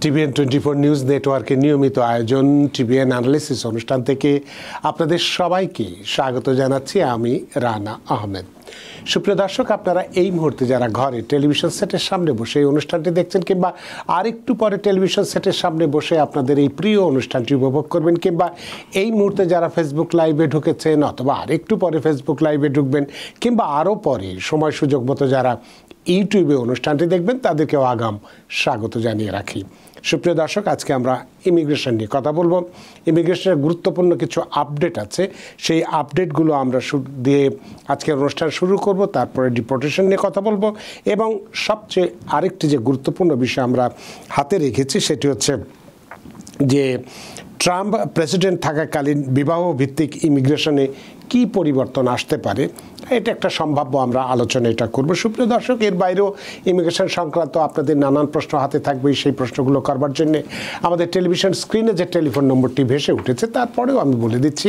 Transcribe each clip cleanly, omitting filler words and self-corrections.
TVN 24 news নেটওয়ার্কের নিয়মিত আয়োজন টিভিএন অ্যানালিসিস অনুষ্ঠান থেকে আপনাদের সবাইকে স্বাগত জানাচ্ছি। আমি রানা আহমেদ। সুপ্রিয় দর্শক, আপনারা এই মুহূর্তে যারা ঘরে টেলিভিশন সেটের সামনে বসে এই অনুষ্ঠানটি দেখছেন কিংবা আরেকটু পরে টেলিভিশন সেটের সামনে বসে আপনাদের এই প্রিয় অনুষ্ঠানটি উপভোগ করবেন, কিংবা এই মুহূর্তে যারা ফেসবুক লাইভে ঢুকেছেন অথবা আরেকটু পরে ফেসবুক লাইভে ঢুকবেন, কিংবা আরও পরে সময় সুযোগ মতো যারা ইউটিউবে অনুষ্ঠানটি দেখবেন, তাদেরকেও আগাম স্বাগত জানিয়ে রাখি। সুপ্রিয় দর্শক, আজকে আমরা ইমিগ্রেশন নিয়ে কথা বলবো। ইমিগ্রেশনের গুরুত্বপূর্ণ কিছু আপডেট আছে, সেই আপডেটগুলো আমরা দিয়ে আজকের অনুষ্ঠান শুরু করব। তারপরে ডিপোর্টেশন নিয়ে কথা বলবো এবং সবচেয়ে আরেকটি যে গুরুত্বপূর্ণ বিষয় আমরা হাতে রেখেছি সেটি হচ্ছে যে ট্রাম্প প্রেসিডেন্ট থাকাকালীন বিবাহ ভিত্তিক ইমিগ্রেশনে কী পরিবর্তন আসতে পারে, এটা একটা সম্ভাব্য আমরা আলোচনা এটা করবো। সুপ্রিয় দর্শক, এর বাইরেও ইমিগ্রেশন সংক্রান্ত আপনাদের নানান প্রশ্ন হাতে থাকবে। সেই প্রশ্নগুলো করবার জন্য আমাদের টেলিভিশন স্ক্রিনে যে টেলিফোন নম্বরটি ভেসে উঠেছে, তারপরেও আমি বলে দিচ্ছি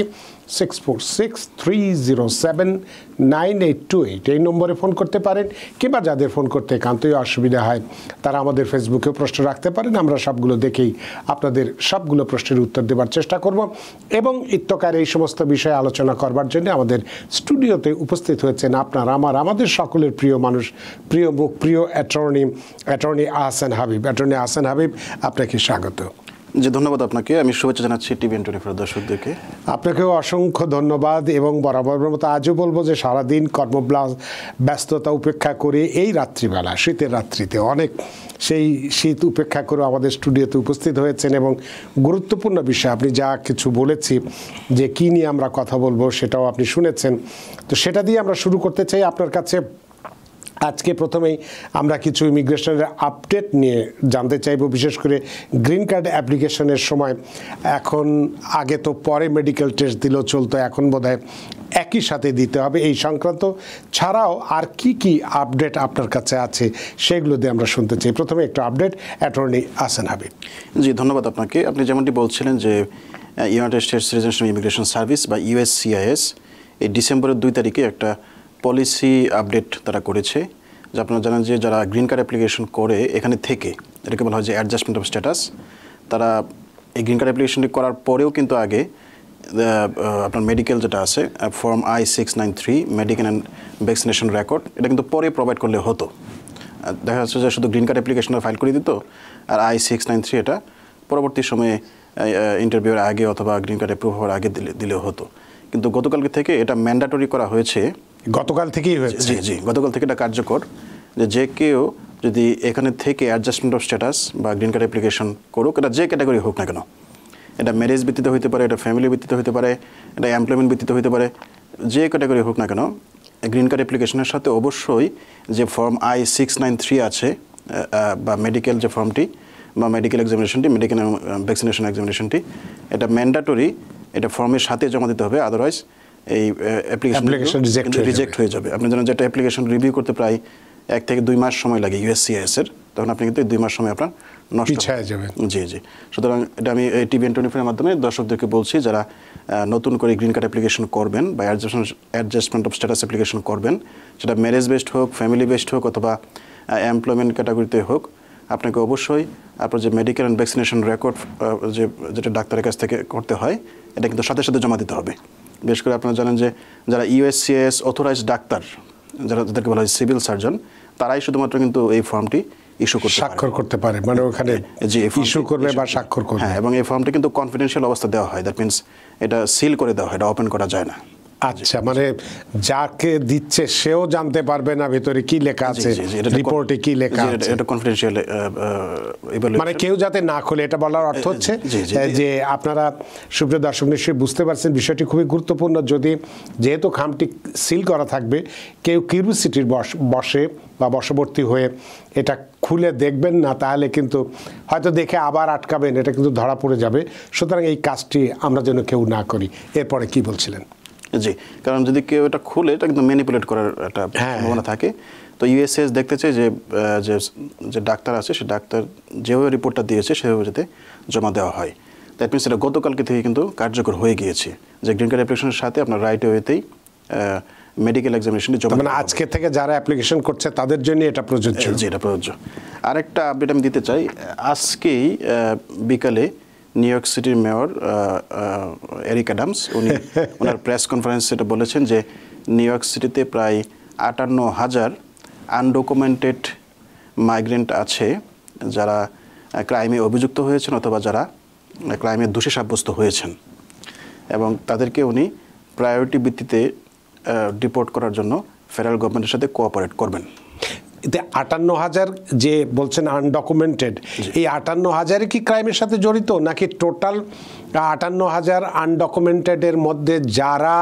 6463079828 এই নম্বরে ফোন করতে পারেন, কিংবা যাদের ফোন করতে একান্তই অসুবিধা হয় তারা আমাদের ফেসবুকেও প্রশ্ন রাখতে পারেন। আমরা সবগুলো দেখেই আপনাদের সবগুলো প্রশ্নের উত্তর দেওয়ার চেষ্টা করব। এবং ইত্যকার এই সমস্ত বিষয়ে আলোচনা করবার জন্য আমাদের স্টুডিওতে উপস্থিত হয়েছেন আমাদের সকলের প্রিয় মানুষ, প্রিয় মুখ, প্রিয় অ্যাটর্নি আহসান হাবিব। অ্যাটর্নি আহসান হাবিব, আপনাকে স্বাগত। জি, ধন্যবাদ আপনাকে। আমি শুভেচ্ছা জানাচ্ছি টিভিএন 24 দর্শকদেরকে। আপনাকেও অসংখ্য ধন্যবাদ। এবং বরাবরের মতো আজও বলবো যে সারাদিন ব্যস্ততা উপেক্ষা করে এই রাত্রিবেলা, শীতের রাত্রিতে অনেক সেই শীত উপেক্ষা করে আমাদের স্টুডিওতে উপস্থিত হয়েছেন এবং গুরুত্বপূর্ণ বিষয় আপনি যা কিছু বলেছি যে কী নিয়ে আমরা কথা বলবো সেটাও আপনি শুনেছেন। তো সেটা দিয়ে আমরা শুরু করতে চাই আপনার কাছে। আজকে প্রথমেই আমরা কিছু ইমিগ্রেশনের আপডেট নিয়ে জানতে চাইব, বিশেষ করে গ্রিন কার্ড অ্যাপ্লিকেশনের সময়। এখন আগে তো পরে মেডিকেল টেস্ট দিলেও চলতো, এখন বোধহয় একই সাথে দিতে হবে। এই সংক্রান্ত ছাড়াও আর কি কি আপডেট আপনার কাছে আছে সেগুলো দিয়ে আমরা শুনতে চাই। প্রথমে একটু আপডেট, অ্যাটর্নি আহসান হাবিব। জি, ধন্যবাদ আপনাকে। আপনি যেমনটি বলছিলেন যে United states citizenship immigration service বা ইউএসসিআইএস এই ডিসেম্বরের 2 তারিখে একটা পলিসি আপডেট তারা করেছে। যে আপনারা জানেন যে যারা গ্রিন কার্ড অ্যাপ্লিকেশন করে এখানে থেকে, এটাকে বলা হয় যে অ্যাডজাস্টমেন্ট অফ স্ট্যাটাস, তারা এই গ্রিন কার্ড অ্যাপ্লিকেশনটি করার পরেও কিন্তু আগে আপনার মেডিকেল যেটা আছে form I-693 medical and vaccination record, এটা কিন্তু পরে প্রোভাইড করলে হতো। দেখা যাচ্ছে যে শুধু গ্রিন কার্ড অ্যাপ্লিকেশন ফাইল করে দিত, আর I-693 এটা পরবর্তী সময়ে ইন্টারভিউর আগে অথবা গ্রিন কার্ড অ্যাপ্রুভ হওয়ার আগে দিলেও হতো। কিন্তু গতকালকে থেকে এটা ম্যান্ডেটরি করা হয়েছে। গতকাল থেকেই হয়েছে? জি জি, গতকাল থেকে এটা কার্যকর, যে কেউ যদি এখানে থেকে অ্যাডজাস্টমেন্ট অফ স্ট্যাটাস বা গ্রিন কার্ড অ্যাপ্লিকেশন করুক, এটা যে ক্যাটাগরি হোক না কেন, এটা ম্যারেজ ভিত্তিতে হতে পারে, এটা ফ্যামিলি ভিত্তিতে হতে পারে, এটা এমপ্লয়মেন্ট ভিত্তিতে হতে পারে, যে ক্যাটাগরি হোক না কেন, গ্রিন কার্ড অ্যাপ্লিকেশনের সাথে অবশ্যই যে ফর্ম I-693 আছে বা মেডিকেল যে ফর্মটি বা মেডিকেল এক্সামিনেশনটি, মেডিকেল ভ্যাকসিনেশন এক্সামিনেশনটি, এটা ম্যান্ডেটরি, এটা ফর্মের সাথে জমা দিতে হবে। আদারওয়াইজ এই অ্যাপ্লিকেশন রিজেক্ট হয়ে যাবে। আপনি জানেন যে একটা অ্যাপ্লিকেশন রিভিউ করতে প্রায় 1 থেকে 2 মাস সময় লাগে ইউএসসিআইএস এর, তখন আপনি কিন্তু 2 মাস সময় আপনার নষ্ট হয়ে যাবে। জি জি, সুতরাং এটা আমি টিভিএন 24 এর মাধ্যমে দর্শকদেরকে বলছি, যারা নতুন করে গ্রিন কার্ড অ্যাপ্লিকেশন করবেন বা অ্যাডজাস্টমেন্ট অফ স্ট্যাটাস অ্যাপ্লিকেশন করবেন, সেটা ম্যারেজ বেসড হোক, ফ্যামিলি বেসড হোক অথবা এমপ্লয়মেন্ট ক্যাটাগরিতে হোক, আপনাকে অবশ্যই আপনার যে মেডিকেল অ্যান্ড ভ্যাকসিনেশন রেকর্ড যেটা ডাক্তারের কাছ থেকে করতে হয়, এটা কিন্তু সাথে সাথে জমা দিতে হবে। বিশেষ করে আপনারা জানেন যে যারা ইউএসসিআইএস অথরাইজড ডাক্তার, যাদেরকে বলা হয় সিভিল সার্জন, তারাই শুধুমাত্র কিন্তু এই ফর্মটি স্বাক্ষর করতে পারে, মানে ওখানে ইস্যু করবে বা স্বাক্ষর করবে। হ্যাঁ, এবং এই ফর্মটি কিন্তু কনফিডেন্সিয়াল অবস্থা দেওয়া হয়, দ্যাট মিনস এটা সিল করে দেওয়া হয়, এটা ওপেন করা যায় না। আচ্ছা, মানে যাকে দিচ্ছে সেও জানতে পারবে না ভিতরে কি লেখা আছে, রিপোর্টে কি লেখা আছে, এটা কনফিডেন্সিয়াল। মানে কেউ যাতে না খোলে, এটা বলার অর্থ হচ্ছে যে আপনারা সুপ্রিয় দর্শক নিশ্চয়ই বুঝতে পারছেন বিষয়টি খুবই গুরুত্বপূর্ণ। যেহেতু খামটি সিল করা থাকবে, কেউ কিউরিওসিটির বসে বা বশবর্তী হয়ে এটা খুলে দেখবেন না, তাহলে কিন্তু হয়তো দেখে আবার আটকাবেন, এটা কিন্তু ধরা পড়ে যাবে। সুতরাং এই কাজটি আমরা যেন কেউ না করি। এরপরে কি বলছিলেন? জি, কারণ যদি কেউ এটা খুলে, এটা কিন্তু ম্যানিপুলেট করার একটা সম্ভাবনা থাকে। তো ইউএসসিআইএস দেখতে চাই যে ডাক্তার আছে, সে ডাক্তার যেভাবে রিপোর্টটা দিয়েছে সেভাবে যাতে জমা দেওয়া হয়। দ্যাট মিনস এটা গতকালকে থেকে কিন্তু কার্যকর হয়ে গিয়েছে, যে গ্রিন কার্ড অ্যাপ্লিকেশনের সাথে আপনার রাইট ওয়েতেই মেডিকেল এক্সামিনেশনে জমা মানে আজকে থেকে যারা অ্যাপ্লিকেশন করছে তাদের জন্য এটা প্রযোজ্য। জি, এটা প্রযোজ্য। আরেকটা আপডেট আমি দিতে চাই, আজকেই বিকালে নিউ ইয়র্ক সিটির মেয়র এরিক অ্যাডামস উনি ওনার প্রেস কনফারেন্সে এটা বলেছেন যে নিউ ইয়র্ক সিটিতে প্রায় 58,000 আনডকুমেন্টেড মাইগ্রেন্ট আছে যারা ক্রাইমে অভিযুক্ত হয়েছেন অথবা যারা ক্রাইমে দোষী সাব্যস্ত হয়েছেন, এবং তাদেরকে উনি প্রায়োরিটি ভিত্তিতে ডিপোর্ট করার জন্য ফেডারেল গভর্নমেন্টের সাথে কোঅপারেট করবেন। এতে 58,000 যে বলছেন আনডকুমেন্টেড, এই 58,000 কি ক্রাইমের সাথে জড়িত, নাকি টোটাল 58,000 আনডকুমেন্টেড এর মধ্যে যারা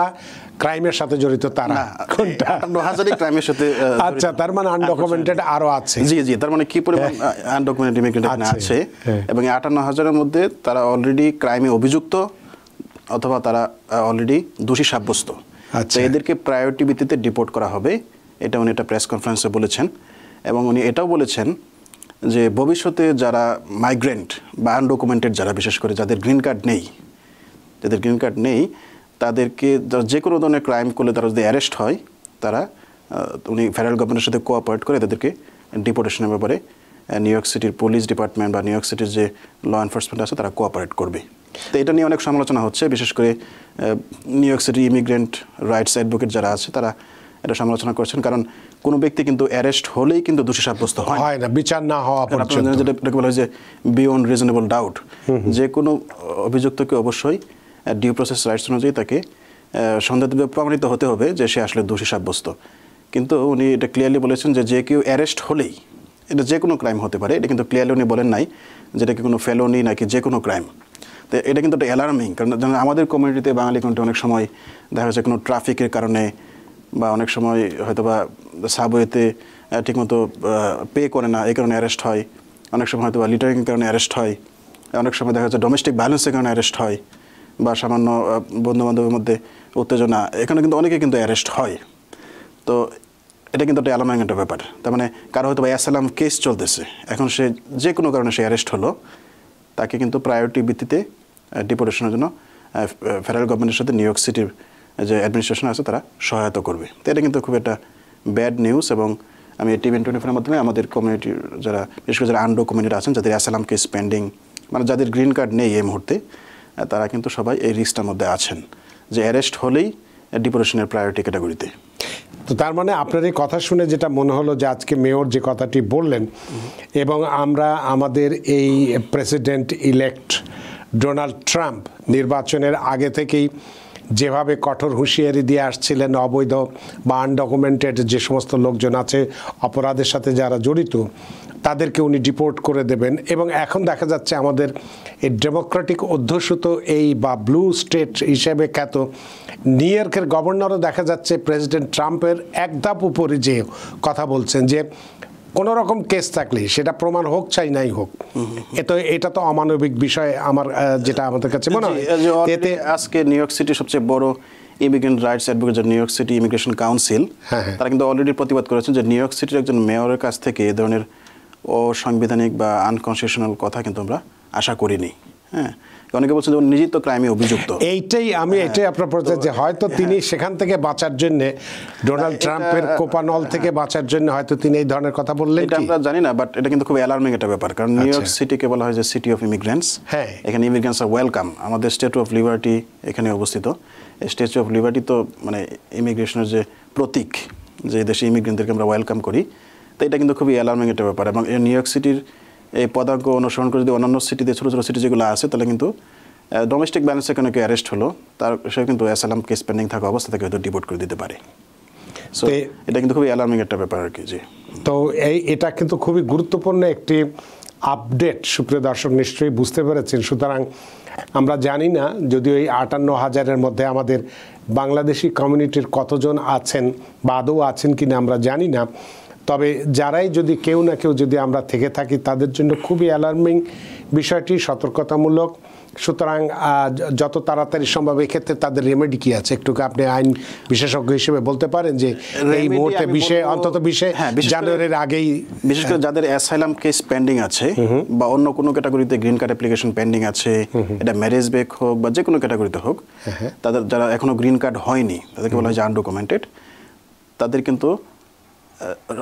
ক্রাইমের সাথে জড়িত তারা? কোনটা? 58,000 ক্রাইমের সাথে। আচ্ছা, তার মানে আনডকুমেন্টেড আরো আছে। জি জি, তার মানে কি পরিমাণ আনডকুমেন্টেড ইমিগ্রেন্ট আছে, এবং 58,000-এর মধ্যে তারা অলরেডি ক্রাইমে অভিযুক্ত অথবা তারা অলরেডি দোষী সাব্যস্ত। তো এদেরকে প্রায়োরিটি ভিত্তিতে ডিপোর্ট করা হবে, এটা উনি একটা প্রেস কনফারেন্সে বলেছেন। এবং উনি এটাও বলেছেন যে ভবিষ্যতে যারা মাইগ্রেন্ট বা আনডকুমেন্টেড যারা, বিশেষ করে যাদের গ্রিন কার্ড নেই, তাদেরকে যে কোনো ধরনের ক্রাইম করলে তারা যদি অ্যারেস্ট হয়, তারা উনি ফেডারেল গভর্নমেন্টের সাথে কোঅপারেট করে তাদেরকে ডিপোর্টেশনের ব্যাপারে নিউ ইয়র্ক সিটির পুলিশ ডিপার্টমেন্ট বা নিউ ইয়র্ক সিটির যে ল এনফোর্সমেন্ট আছে তারা কোঅপারেট করবে। তো এটা নিয়ে অনেক সমালোচনা হচ্ছে, বিশেষ করে new York city immigrant rights advocate যারা আছে তারা এটা সমালোচনা করছেন, কারণ কোনো ব্যক্তি কিন্তু অ্যারেস্ট হলেই কিন্তু দোষী সাব্যস্ত হয় না, বিচার না হওয়া পর্যন্ত, যেটাকে বলা হয় যে বিয়ন্ড রিজনেবল ডাউট। যে কোনো অভিযুক্তকে অবশ্যই ডিউ প্রসেস রাইটস অনুযায়ী তাকে সন্দেহভাবে প্রমাণিত হতে হবে যে সে আসলে দোষী সাব্যস্ত। কিন্তু উনি এটা ক্লিয়ারলি বলেছেন যে কেউ অ্যারেস্ট হলেই, এটা যে কোনো ক্রাইম হতে পারে, এটা কিন্তু ক্লিয়ারলি উনি বলেন নাই যেটা কি কোনো ফেলোনি নাকি যে কোনো ক্রাইম। তো এটা কিন্তু একটা অ্যালার্মিং, কারণ আমাদের কমিউনিটিতে, বাঙালি কমিউনিটি অনেক সময় দেখা যাচ্ছে কোনো ট্রাফিকের কারণে বা অনেক সময় হয়তো বা সাবওয়েতে ঠিকমতো পে করে না, এই কারণে অ্যারেস্ট হয়, অনেক সময় হয়তো বা লিটারিংয়ের কারণে অ্যারেস্ট হয়, অনেক সময় দেখা যাচ্ছে ডোমেস্টিক ভায়োলেন্সের কারণে অ্যারেস্ট হয়, বা সামান্য বন্ধুবান্ধবের মধ্যে উত্তেজনা, এখানে কিন্তু অনেকে কিন্তু অ্যারেস্ট হয়। তো এটা কিন্তু একটা অ্যালার্মিং একটা ব্যাপার। তার মানে কারো হয়তো বা অ্যাসাইলাম কেস চলতেছে, এখন সে যে কোনো কারণে সে অ্যারেস্ট হলো, তাকে কিন্তু প্রায়োরিটি ভিত্তিতে ডিপোর্টেশনের জন্য ফেডারেল গভর্নমেন্টের সাথে নিউ ইয়র্ক সিটির যে অ্যাডমিনিস্ট্রেশন আছে তারা সহায়তা করবে। তো এটা কিন্তু খুব একটা ব্যাড নিউজ, এবং আমি TVN24-এর মাধ্যমে আমাদের কমিউনিটির যারা, বিশেষ করে যারা আনডকুমেন্টেড আছেন, যাদের অ্যাসাইলাম কেস পেন্ডিং, মানে যাদের গ্রিন কার্ড নেই এই মুহূর্তে, তারা কিন্তু সবাই এই রিস্কটার মধ্যে আছেন যে অ্যারেস্ট হলেই ডিপোর্টেশনের প্রায়োরিটি ক্যাটাগরিতে। তো তার মানে আপনার এই কথা শুনে যেটা মনে হলো যে আজকে মেয়র যে কথাটি বললেন, এবং আমরা আমাদের এই প্রেসিডেন্ট ইলেক্ট ডোনাল্ড ট্রাম্প নির্বাচনের আগে থেকেই যেভাবে কঠোর হুঁশিয়ারি দিয়ে আসছিলেন, অবৈধ বা আনডকুমেন্টেড যে সমস্ত লোকজন আছে, অপরাধের সাথে যারা জড়িত, তাদেরকে উনি ডিপোর্ট করে দেবেন। এবং এখন দেখা যাচ্ছে আমাদের এই ডেমোক্রেটিক অধ্যুষিত এই বা ব্লু স্টেট হিসেবে খ্যাত নিউ ইয়র্কের গভর্নরও দেখা যাচ্ছে প্রেসিডেন্ট ট্রাম্পের এক ধাপ উপরে যে কথা বলছেন যে কোনো রকম কেস থাকলে সেটা প্রমাণ হোক চাই নাই হোক, এটা তো অমানবিক বিষয় আমার, যেটা আমাদের কাছে মনে হয়। এতে আজকে নিউ ইয়র্ক সিটির সবচেয়ে বড় immigrant rights advocate new York city immigration council, তারা কিন্তু অলরেডি প্রতিবাদ করেছেন যে নিউ ইয়র্ক সিটির একজন মেয়রের কাছ থেকে এ ধরনের অসাংবিধানিক বা আনকনস্টিটিউশনাল কথা কিন্তু আমরা আশা করিনি। হ্যাঁ, অনেকে বলছেন যে নিজেই তো ক্রাইমে অভিযুক্ত। এটাই আপনার বলতে যে হয়তো তিনি সেখান থেকে বাঁচার জন্য, ডোনাল্ড ট্রাম্পের কোপানল থেকে বাঁচার জন্য হয়তো তিনি এই ধরনের কথা বললেন। এটা আমরা জানি না, বাট এটা কিন্তু খুব অ্যালার্মিং একটা ব্যাপার, কারণ নিউ ইয়র্ক সিটিকে বলা হয় যে সিটি অফ ইমিগ্রেন্টস। হ্যাঁ, এখানে ইমিগ্রেন্টস আর ওয়েলকাম। আমাদের স্ট্যাচু অফ লিবার্টি এখানে অবস্থিত। এই স্ট্যাচু অফ লিবার্টি তো মানে ইমিগ্রেশনের যে প্রতীক, যে দেশে ইমিগ্রেন্টদেরকে আমরা ওয়েলকাম করি, তো এটা কিন্তু খুবই অ্যালার্মিং একটা ব্যাপার। এবং নিউ ইয়র্ক সিটির এই পদাঙ্ক অনুসরণ করে যদি অন্যান্য সিটিতে, ছোটো ছোটো সিটি যেগুলো আছে, তাহলে কিন্তু ডোমেস্টিক ব্যালেন্সে কোনো কেউ অ্যারেস্ট হলো, তার সে কিন্তু অ্যাসাইলাম কেস পেন্ডিং থাকা অবস্থা থেকে হয়তো ডিপোর্ট করে দিতে পারে। সো এটা কিন্তু খুবই অ্যালার্মিং একটা ব্যাপার আর কি। জি, তো এটা কিন্তু খুবই গুরুত্বপূর্ণ একটি আপডেট, সুপ্রিয় দর্শক নিশ্চয়ই বুঝতে পেরেছেন। সুতরাং আমরা জানি না যদিও এই 58,000-এর মধ্যে আমাদের বাংলাদেশি কমিউনিটির কতজন আছেন বা আদৌ আছেন কিনা আমরা জানি না, তবে যারাই যদি কেউ না কেউ যদি আমরা থেকে থাকি, তাদের জন্য খুবই অ্যালার্মিং বিষয়টি, সতর্কতামূলক। সুতরাং যত তাড়াতাড়ি সম্ভব এক্ষেত্রে তাদের রেমেডি কি আছে, একটু আপনি আইন বিশেষজ্ঞ হিসেবে বলতে পারেন যে এই মুহূর্তে অন্তত জানুয়ারির আগেই, বিশেষ করে যাদের অ্যাসাইলাম কেস পেন্ডিং আছে বা অন্য কোনো ক্যাটাগরিতে গ্রিন কার্ড অ্যাপ্লিকেশন পেন্ডিং আছে, এটা ম্যারেজ ব্যাক হোক বা যে কোনো ক্যাটাগরিতে হোক, তাদের যারা এখনো গ্রিন কার্ড হয়নি, তাদেরকে বলা হয় যে আনডকুমেন্টেড, তাদের কিন্তু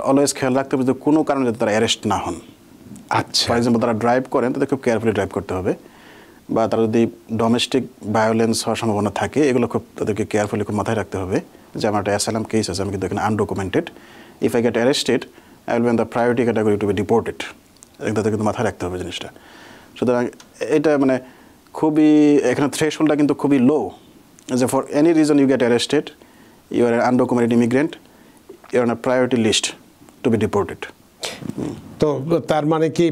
অলওয়েজ খেয়াল রাখতে হবে যে কোনো কারণে যাতে তারা অ্যারেস্ট না হন। আচ্ছা, ফর এক্সাম্পল তারা ড্রাইভ করেন, তাদের খুব কেয়ারফুলি ড্রাইভ করতে হবে, বা তারা যদি ডোমেস্টিক ভায়োলেন্স হওয়ার সম্ভাবনা থাকে এগুলো খুব তাদেরকে কেয়ারফুলি খুব মাথায় রাখতে হবে যে আমার একটা অ্যাসাইলাম কেস আছে, আমি কিন্তু এখানে undocumented, if I get arrested I will be in the priority category to be deported. তাদের কিন্তু মাথায় রাখতে হবে জিনিসটা। সুতরাং এটা মানে খুবই এখানে থ্রেশহোল্ডটা কিন্তু খুবই লো, যে for any reason you get arrested, you are undocumented immigrant, you are on a priority list to be deported. তো তার মানে কি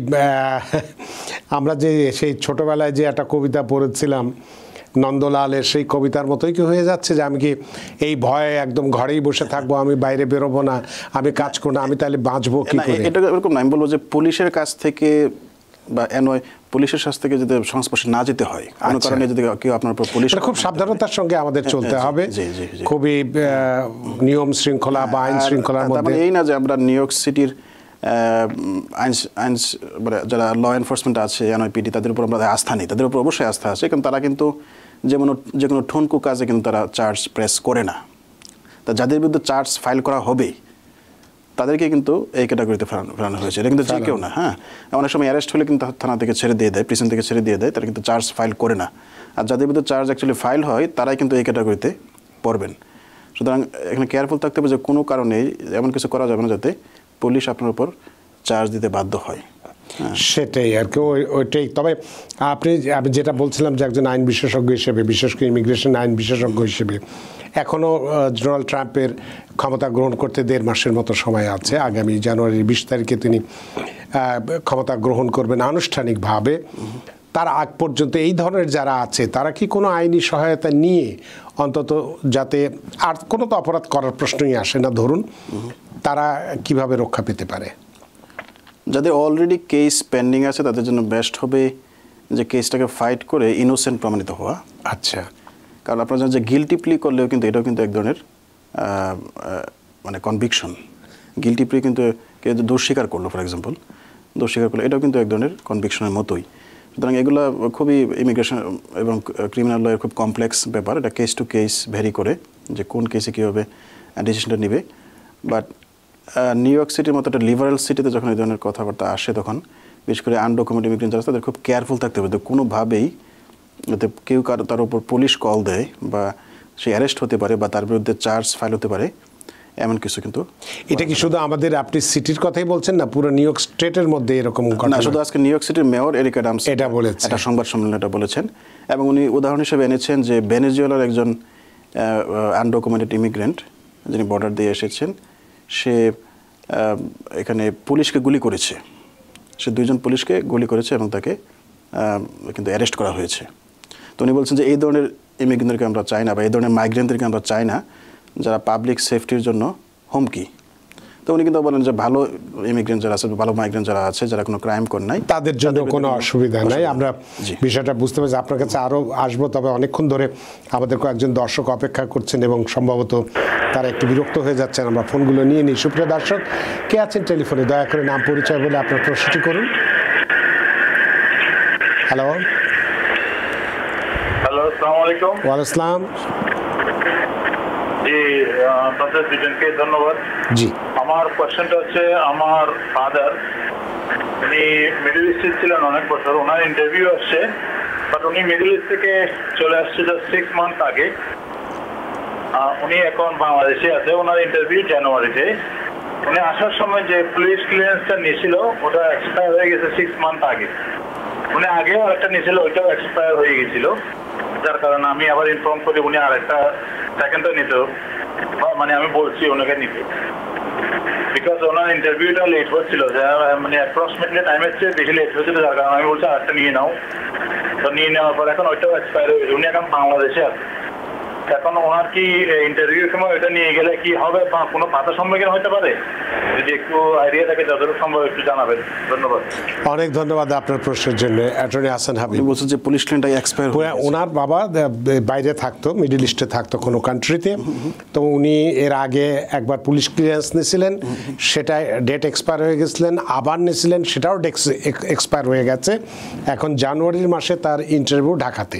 আমরা যে সেই ছোটবেলায় যে একটা কবিতা পড়েছিলাম নন্দলালের, সেই কবিতার মতোই কি হয়ে যাচ্ছে যে আমি কি এই ভয়ে একদম ঘরেই বসে থাকবো, আমি বাইরে বেরোবো না, আমি কাজ করবো না, আমি তাহলে বাঁচবো কি করে? এটা এরকম না, আমি বলবো যে পুলিশের কাছ থেকে বা এনওয়াই পুলিশের কাছ থেকে যদি সংস্পর্শে না যেতে হয়, কোনো কারণে যদি কেউ আপনার উপর পুলিশ, খুব সাবধানতার সঙ্গে আমাদের চলতে হবে, খুবই নিয়ম শৃঙ্খলা বা আইন শৃঙ্খলার মধ্যে। এই না যে আমরা নিউ ইয়র্ক সিটির আইন মানে যারা ল এনফোর্সমেন্ট আছে এনওয়াইপিডি, তাদের উপর আমাদের আস্থা নেই, তাদের উপর অবশ্যই আস্থা আছে, কারণ তারা কিন্তু যে কোনো ঠুনকু কাজে কিন্তু তারা চার্জ প্রেস করে না। তা যাদের বিরুদ্ধে চার্জ ফাইল করা হবে তাদেরকে কিন্তু এই ক্যাটাগরিতে ফেরানো হয়েছে, এটা কিন্তু যে কেউ না। হ্যাঁ, অনেক সময় অ্যারেস্ট হলে কিন্তু থানা থেকে ছেড়ে দিয়ে দেয়, প্রিজন থেকে ছেড়ে দিয়ে দেয়, তারা কিন্তু চার্জ ফাইল করে না। আর যাদের বিরুদ্ধে চার্জ অ্যাকচুয়ালি ফাইল হয় তারাই কিন্তু এই ক্যাটাগরিতে পড়বেন। সুতরাং এখানে কেয়ারফুল থাকতে হবে যে কোনো কারণেই এমন কিছু করা যাবে না যাতে পুলিশ আপনার উপর চার্জ দিতে বাধ্য হয়। সেটাই আর কি, ওইটাই। তবে আমি যেটা বলছিলাম যে একজন আইন বিশেষজ্ঞ হিসেবে, বিশেষ করে ইমিগ্রেশন আইন বিশেষজ্ঞ হিসেবে, এখনও ডোনাল্ড ট্রাম্পের ক্ষমতা গ্রহণ করতে 1.5 মাসের মতো সময় আছে। আগামী জানুয়ারির 20 তারিখে তিনি ক্ষমতা গ্রহণ করবেন আনুষ্ঠানিকভাবে। তার আগ পর্যন্ত এই ধরনের যারা আছে তারা কি কোনো আইনি সহায়তা নিয়ে অন্তত, যাতে আর কোনো তো অপরাধ করার প্রশ্নই আসে না ধরুন, তারা কিভাবে রক্ষা পেতে পারে? যাদের অলরেডি কেস পেন্ডিং আছে তাদের জন্য বেস্ট হবে যে কেসটাকে ফাইট করে ইনোসেন্ট প্রমাণিত হওয়া। আচ্ছা, কারণ আপনারা জানেন যে গিলটি প্লি করলেও কিন্তু এটাও কিন্তু এক ধরনের মানে কনভিকশন। গিলটি প্লি কিন্তু কেউ দোষ স্বীকার করলো, ফর এক্সাম্পল দোষ স্বীকার করলো, এটাও কিন্তু এক ধরনের কনভিকশনের মতোই। সুতরাং এগুলো খুবই ইমিগ্রেশন এবং ক্রিমিনাল লয়ের খুব কমপ্লেক্স ব্যাপার, এটা কেস টু কেস ভ্যারি করে যে কোন কেসে কীভাবে ডিসিশনটা নেবে। বাট নিউ ইয়র্ক সিটির মতো একটা লিবারেল সিটিতে যখন এই ধরনের কথাবার্তা আসে তখন বিশেষ করে আনডকুমেন্টেড ইমিগ্রেন্ট যারা তাদের খুব কেয়ারফুল থাকতে হবে, কোনোভাবেই যাতে কেউ তার উপর পুলিশ কল দেয় বা সে অ্যারেস্ট হতে পারে বা তার বিরুদ্ধে চার্জ ফাইল হতে পারে এমন কিছু কিন্তু। এটা কি শুধু আমাদের, আপনি সিটির কথাই বলছেন না, পুরো নিউ ইয়র্ক স্টেটের মধ্যে এরকম ঘটনা? না, শুধু আজকে নিউ ইয়র্ক সিটির মেয়র এরিক অ্যাডামস এটা বলেছেন, একটা সংবাদ সম্মেলনে এটা বলেছেন, এবং উনি উদাহরণ হিসেবে এনেছেন যে ভেনেজুয়েলার একজন আনডকুমেন্টেড ইমিগ্রেন্ট যিনি বর্ডার দিয়ে এসেছেন, সে এখানে পুলিশকে গুলি করেছে, সে 2 জন পুলিশকে গুলি করেছে এবং তাকে কিন্তু অ্যারেস্ট করা হয়েছে। তো উনি বলছেন যে এই ধরনের ইমিগ্রেন্টদেরকে আমরা চাই না, বা এই ধরনের মাইগ্রেন্টদেরকে আমরা চাই না যারা পাবলিক সেফটির জন্য হুমকি। তো উনি কিন্তু বলেন যে ভালো ইমিগ্রেন্ট যারা আছে, ভালো মাইগ্রেন্ট যারা আছে, যারা কোনো ক্রাইম করে নাই, তাদের জন্য কোনো অসুবিধা নাই। আমরা বিষয়টা বুঝতে পারছি, আপনার কাছে আরও আসবো। তবে অনেকক্ষণ ধরে আমাদের কয়েকজন দর্শক অপেক্ষা করছেন এবং সম্ভবত তারা একটু বিরক্ত হয়ে যাচ্ছেন, আমরা ফোনগুলো নিয়ে নিই। সুপ্রিয় দর্শক, কে আছেন টেলিফোনে? দয়া করে নাম পরিচয় বলে আপনার প্রশ্নটি করুন। হ্যালো। হ্যালো, আসসালামু আলাইকুম। ওয়ালাইকুম আসসালাম। জি, আপনাদের দুজনকে ধন্যবাদ। জি, আমার কোয়েশ্চেনটা হচ্ছে, আমার ফাদার উনি মিডল ইস্টে ছিলেন অনেক বছর, ওনার ইন্টারভিউ আসছে, বাট উনি মিডল ইস্ট থেকে চলে আসছে জাস্ট 6 মান্থ আগে। উনি এখন বাংলাদেশে আছে, ওনার ইন্টারভিউ জানুয়ারিতে। উনি আসার সময় যে পুলিশ ক্লিয়ারেন্সটা নিয়েছিল ওটা এক্সপায়ার হয়ে গেছে 6 মান্থ আগে। উনি আগেও একটা নিয়েছিল, ওইটাও এক্সপায়ার হয়ে গেছিল, যার কারণে আমি আবার ইনফর্ম করি উনি আরেকটা সেকেন্ডটা নিত, মানে আমি বলছি ওনাকে নিতে, বিকজ ওনার ইন্টারভিউটা লেট হচ্ছিল, মানে অ্যাপ্রক্সিমেটলি টাইমের চেয়ে বেশি লেট হচ্ছিল, যার কারণে আমি বলছি আরেকটা নিয়ে নাও। তো নিয়ে নেওয়ার পর এখন ওইটাও এক্সপায়ার হয়ে গেছে, উনি এখন বাংলাদেশে আছে। এখন ওনার কি ইন্টারভিউর সময় ওইটা নিয়ে গেলে কি হবে, বা কোনো বাধার সম্মুখীন হতে পারে? যদি একটু আইডিয়া থাকে যতটুকু সম্ভব একটু জানাবেন। ধন্যবাদ। অনেক ধন্যবাদ আপনার প্রশ্নের জন্য। অ্যাটর্নি হাসান হাবিব বলছেন যে পুলিশ ক্লিয়ারেন্সটা এক্সপায়ার, ওনার বাবা বাইরে থাকতো, মিডল ইস্টে থাকতো কোনো কান্ট্রিতে, তো উনি এর আগে একবার পুলিশ ক্লিয়ারেন্স নিয়েছিলেন, সেটা ডেট এক্সপায়ার হয়ে গেছিলেন, আবার নিয়েছিলেন, সেটাও এক্সপায়ার হয়ে গেছে। এখন জানুয়ারির মাসে তার ইন্টারভিউ ঢাকাতে,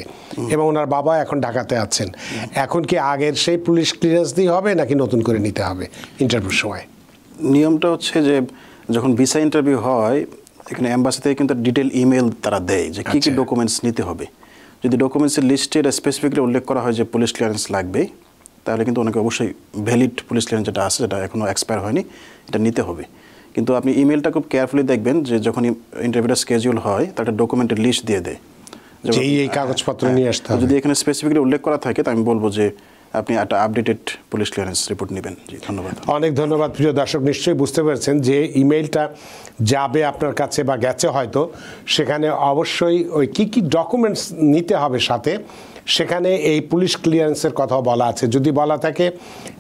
এবং ওনার বাবা এখন ঢাকাতে আছেন। এখন কি আগের সেই পুলিশ ক্লিয়ারেন্স দিয়ে হবে নাকি নতুন করে নিতে হবে ইন্টারভিউর সময়? নিয়মটা হচ্ছে যে যখন ভিসা ইন্টারভিউ হয় এখানে এম্বাসি থেকে কিন্তু ডিটেল ইমেল তারা দেয় যে কী কী ডকুমেন্টস নিতে হবে। যদি ডকুমেন্টসের লিস্টে এটা স্পেসিফিকলি উল্লেখ করা হয় যে পুলিশ ক্লিয়ারেন্স লাগবে, তাহলে কিন্তু অনেকে অবশ্যই ভ্যালিড পুলিশ ক্লিয়ারেন্স যেটা আছে যেটা এখনও এক্সপায়ার হয়নি এটা নিতে হবে। কিন্তু আপনি ইমেলটা খুব কেয়ারফুলি দেখবেন যে যখন ইন্টারভিউটা স্কেডিউল হয় তার একটা ডকুমেন্টের লিস্ট দিয়ে দেয় যে এই কাগজপত্র নিয়ে আসতে হবে। যদি এখানে স্পেসিফিকলি উল্লেখ করা থাকে তো আমি বলবো যে আপনি একটা আপডেটেড পুলিশ ক্লিয়ারেন্স রিপোর্ট নেবেন। জি ধন্যবাদ। অনেক ধন্যবাদ। প্রিয় দর্শক, নিশ্চয়ই বুঝতে পেরেছেন যে ইমেইলটা যাবে আপনার কাছে বা গেছে হয়তো, সেখানে অবশ্যই ওই কী কী ডকুমেন্টস নিতে হবে সাথে, সেখানে এই পুলিশ ক্লিয়ারেন্সের কথাও বলা আছে। যদি বলা থাকে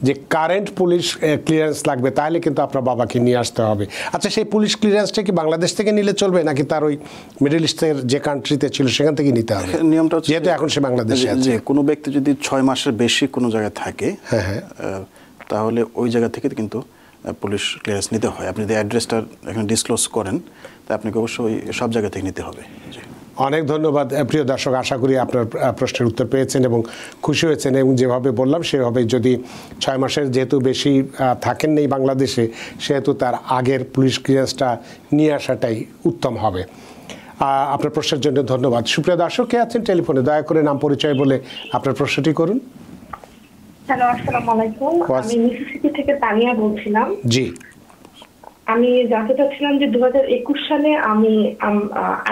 যে কারেন্ট পুলিশ ক্লিয়ারেন্স লাগবে তাহলে কিন্তু আপনার বাবাকে নিয়ে আসতে হবে। আচ্ছা, সেই পুলিশ ক্লিয়ারেন্সটা কি বাংলাদেশ থেকে নিলে চলবে নাকি তার ওই মিডল ইস্টের যে কান্ট্রিতে ছিল সেখান থেকে নিতে হবে? নিয়মটা হচ্ছে যেহেতু এখন সে বাংলাদেশে আছে, যে কোনো ব্যক্তি যদি 6 মাসের বেশি কোনো জায়গায় থাকে তাহলে ওই জায়গা থেকে কিন্তু পুলিশ ক্লিয়ারেন্স নিতে হয়। আপনি যদি অ্যাড্রেসটা এখানে ডিসক্লোজ করেন তা আপনাকে অবশ্যই সব জায়গা থেকে নিতে হবে। অনেক ধন্যবাদ। প্রিয় দর্শক, আশা করি আপনার প্রশ্নের উত্তর পেয়েছেন এবং খুশি হয়েছেন, এবং যেভাবে বললাম সেভাবে যদি 6 মাসের যেহেতু বেশি থাকেন নেই বাংলাদেশে, সেহেতু তার আগের পুলিশ ক্লিয়ারেন্সটা নিয়ে আসাটাই উত্তম হবে। আপনার প্রশ্নের জন্য ধন্যবাদ। সুপ্রিয় দর্শক, কে আছেন টেলিফোনে? দয়া করে নাম পরিচয় বলে আপনার প্রশ্নটি করুন। হ্যালো, আসসালামু আলাইকুম। আমি মিসিসিপি থেকে তানিয়া বলছিলাম। জি, আমি জানতে চাচ্ছিলাম যে 2021 সালে আমি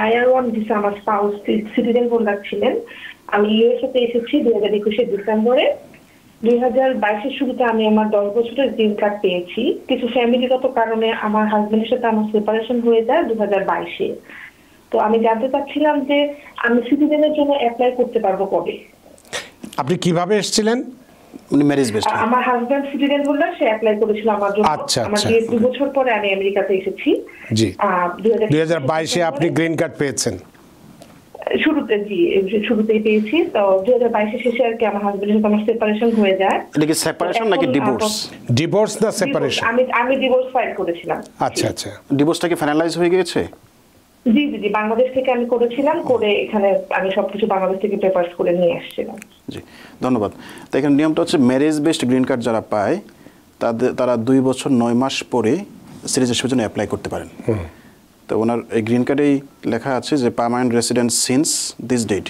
IR1 ভিসা, আমার স্পাউস সিটিজেন হোল্ডার ছিলেন। আমি ইউএসএ তে এসেছি 2021 ডিসেম্বরে। 2022 শুরুতে আমি আমার 10 বছরের গ্রিন কার্ড পেয়েছি। কিছু ফ্যামিলিগত কারণে আমার হাজবেন্ডের সাথে আমার সেপারেশন হয়ে যায় 2022-এ। তো আমি জানতে চাচ্ছিলাম যে আমি সিটিজেনের জন্য অ্যাপ্লাই করতে পারবো কবে? আপনি কিভাবে এসেছিলেন? Marriage based. আমার হাজবেন্ড সিটিজেন হোল্ডার, সে অ্যাপ্লাই করেছিল আমার জন্য। আচ্ছা, আমার 2 বছর পরে আমি আমেরিকাতে এসেছি। জি, 2022-এ আপনি গ্রিন কার্ড পেয়েছেন? শুরুতেই পেয়েছি। তো 2022 শেষে আর কি আমার হাজবেন্ডের সাথে আমার সেপারেশন হয়ে যায়। এটা কি সেপারেশন নাকি ডিভোর্স? ডিভোর্স না সেপারেশন? আমি ডিভোর্স ফাইল করেছিলাম। আচ্ছা আচ্ছা। ডিভোর্সটা কি ফাইনালাইজ হয়ে গিয়েছে? জি, বাংলাদেশ থেকে আমি করেছিলাম, করে এখানে আমি সবকিছু বাংলাদেশ থেকে পেপারস করে নিয়ে আসছিলাম। জি ধন্যবাদ। তো এখানে নিয়মটা হচ্ছে ম্যারেজ বেসড গ্রিন কার্ড যারা পায় তারা 2 বছর 9 মাস পরে সিটিজেনশিপের জন্য অ্যাপ্লাই করতে পারেন। তো ওনার এই গ্রিন কার্ডেই লেখা আছে যে permanent resident since this date.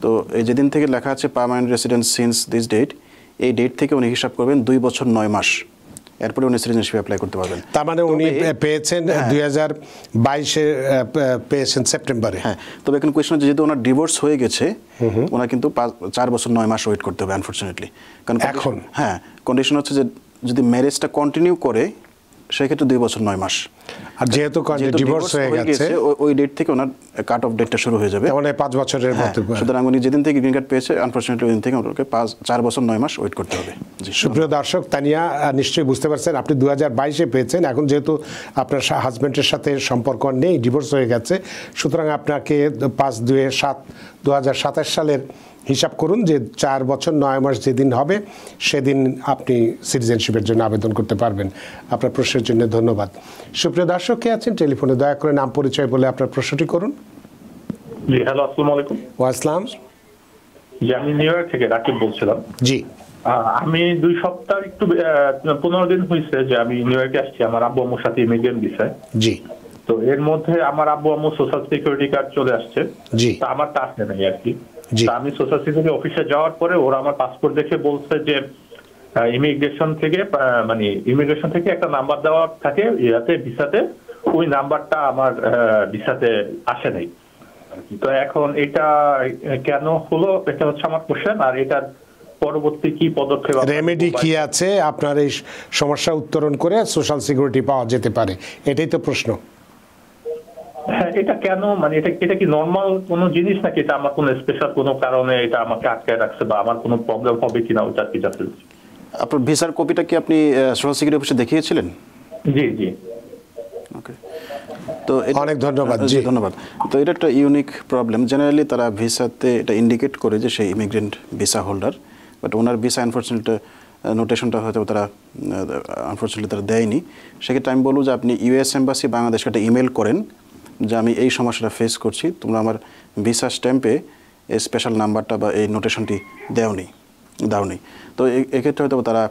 তো এই যেদিন থেকে লেখা আছে permanent resident since this date, এই ডেট থেকে উনি হিসাব করবেন 2 বছর 9 মাস, এরপরে উনি সিটিজেনশিপ অ্যাপ্লাই করতে পারবেন। তার মানে উনি পেয়েছেন 2022-এ পেয়েছেন সেপ্টেম্বরে। হ্যাঁ, তবে এখন কোয়েশ্চন হচ্ছে যেহেতু ওনার ডিভোর্স হয়ে গেছে, ওনার কিন্তু 4 বছর 9 মাস ওয়েট করতে হবে আনফরচুনেটলি। কারণ এখন কন্ডিশন হচ্ছে যে যদি ম্যারেজটা কন্টিনিউ করে সেক্ষেত্রে 2 বছর 9 মাস। আর যেহেতু ডিভোর্স হয়ে গেছে ওই ডেট থেকে ওনার কাট অফ ডেটটা শুরু হয়ে যাবে, মানে 5 বছরের মতো। সুতরাং উনি যেদিন থেকে গ্রিন কার্ড পেয়েছে আনফরচুনেটলি ওই দিন থেকে ওনাকে 4 বছর 9 মাস ওয়েট করতে হবে। সুপ্রিয় দর্শক, তানিয়া নিশ্চয়ই বুঝতে পারছেন আপনি 2022-এ পেয়েছেন। এখন যেহেতু আপনার হাজব্যান্ডের সাথে সম্পর্ক নেই, ডিভোর্স হয়ে গেছে, সুতরাং আপনাকে 2027 সালের হিসাব করুন যে 4 বছর 9 মাস যেদিন হবে সেদিন আপনি সিটিজেনশিপের জন্য আবেদন করতে পারবেন। আপনার প্রশ্নের জন্য ধন্যবাদ। সুপ্রিয় দর্শক, কে আছেন টেলিফোনে? দয়া করে নাম পরিচয় বলে আপনার প্রশ্নটি করুন। জি, হ্যালো, আসসালামু আলাইকুম। ওয়াসলাম। জি, আমি নিউ ইয়র্ক থেকে রাকিব বলছিলাম। জি, আমি 2 সপ্তাহ একটু 15 দিন হয়েছে যে আমি নিউ ইয়র্কে আসছি আমার আব্বু আম্মুর সাথে ইমিগ্রেন্ট ভিসায়। জি। তো এর মধ্যে আমার আব্বু আম্মু সোশ্যাল সিকিউরিটি কার্ড চলে আসছে। জি। তা আমার টা আসে নাই আর কি। জি। আমি সোশ্যাল সিকিউরিটি অফিসে যাওয়ার পরে ওরা আমার পাসপোর্ট দেখে বলছে যে ইমিগ্রেশন থেকে একটা নাম্বার দেওয়া থাকে ইয়াতে ভিসাতে, ওই নাম্বারটা আমার ভিসাতে আসে নাই। তো এখন এটা কেন হলো, এটা হচ্ছে আমার কোশ্চেন। আর এটার পরবর্তী কি পদক্ষেপ, রেমেডি কি আছে আপনার এই সমস্যা উত্তরণ করে সোশ্যাল সিকিউরিটি পাওয়া যেতে পারে, এটাই তো প্রশ্ন। হ্যাঁ, এটা কেন, এটা কি নরমাল কোনো জিনিস নাকি এটা আমার কোনো স্পেশাল কোনো কারণে এটা আমাকে আটকায় রাখছে বা আমার কোনো প্রবলেম হবে কিনা ওটা কি জানতে চাচ্ছি। আপনার ভিসার কপিটা কি আপনি সোশ্যাল সিকিউরিটি অফিসে দেখিয়েছিলেন? জি জি। ওকে, তো অনেক ধন্যবাদ। জি ধন্যবাদ। তো এটা একটা ইউনিক প্রবলেম। জেনারেলি তারা ভিসাতে এটা ইন্ডিকেট করে যে সেই ইমিগ্রেন্ট ভিসা হোল্ডার, বাট ওনার ভিসা আনফরচুনেটলি নোটেশনটা হয়তো তারা আনফরচুনেটলি তারা দেয়নি। সেক্ষেত্রে আমি বলবো যে আপনি ইউএস এম্বাসি বাংলাদেশকে একটা ইমেল করেন যে আমি এই সমস্যাটা ফেস করছি, তোমরা আমার ভিসা স্ট্যাম্পে এই স্পেশাল নাম্বারটা বা এই নোটেশনটি দেওনি। দাওনি। তো এক্ষেত্রে হয়তো তারা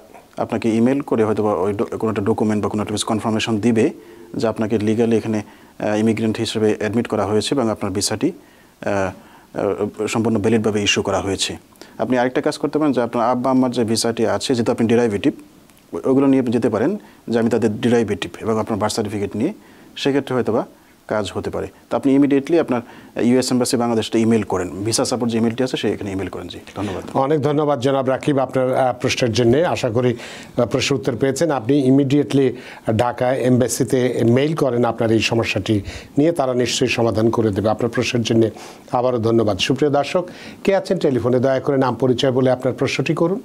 আপনাকে ইমেল করে হয়তো ওই কোনো একটা ডকুমেন্ট বা কোনো একটা কনফার্মেশন দিবে যে আপনাকে লিগালি এখানে ইমিগ্রেন্ট হিসেবে অ্যাডমিট করা হয়েছে এবং আপনার ভিসাটি সম্পূর্ণ ভ্যালিডভাবে ইস্যু করা হয়েছে। আপনি আরেকটা কাজ করতে পারেন যে আপনার আব্বা আম্মার যে ভিসাটি আছে, যেহেতু আপনি ডেরাইভেটিভ, ওগুলো নিয়ে যেতে পারেন যে আমি তাদের ডেরাইভেটিভ এবং আপনার বার্থ সার্টিফিকেট নিয়ে, সেক্ষেত্রে হয়তো বা কাজ হতে পারে। তো আপনি ইমিডিয়েটলি আপনার ইউএস এম্বাসি বাংলাদেশটা ইমেল করেন, ভিসা সাপোর্ট যে ইমেলটি আছে সেখানে ইমেল করেন। জি, ধন্যবাদ। অনেক ধন্যবাদ জনাব রাকিব আপনার প্রশ্নের জন্য। আশা করি প্রশ্ন উত্তর পেয়েছেন। আপনি ইমিডিয়েটলি ঢাকা এম্বাসিতে মেইল করেন আপনার এই সমস্যাটি নিয়ে, তারা নিশ্চয়ই সমাধান করে দেবে। আপনার প্রশ্নের জন্য আবারও ধন্যবাদ। সুপ্রিয় দর্শক, কে আছেন টেলিফোনে? দয়া করে নাম পরিচয় বলে আপনার প্রশ্নটি করুন।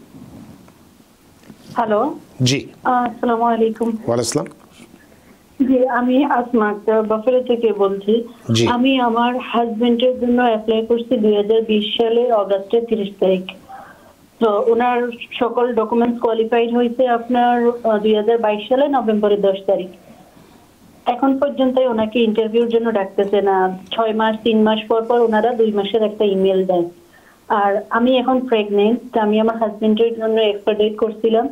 হ্যালো, জি, আসসালামু আলাইকুম। ওয়ালাইকুম আসসালাম। জি, আমি আসমা বাফেলো থেকে বলছি। জি। আমি আমার হাজবেন্ডের জন্য অ্যাপ্লাই করছি 2020 সালের অগাস্টের 30 তারিখ। তো ওনার সকল ডকুমেন্টস কোয়ালিফাইড হয়েছে আপনার 2022 সালে নভেম্বরের 10 তারিখ। এখন পর্যন্ত ওনাকে ইন্টারভিউর জন্য ডাকতেছে না। 6 মাস 3 মাস পর পর ওনারা 2 মাসের একটা ইমেল দেয়। আর আমি এখন প্রেগনেন্ট, আমি আমার হাজবেন্ডের জন্য এক্সপার্ট করছিলাম,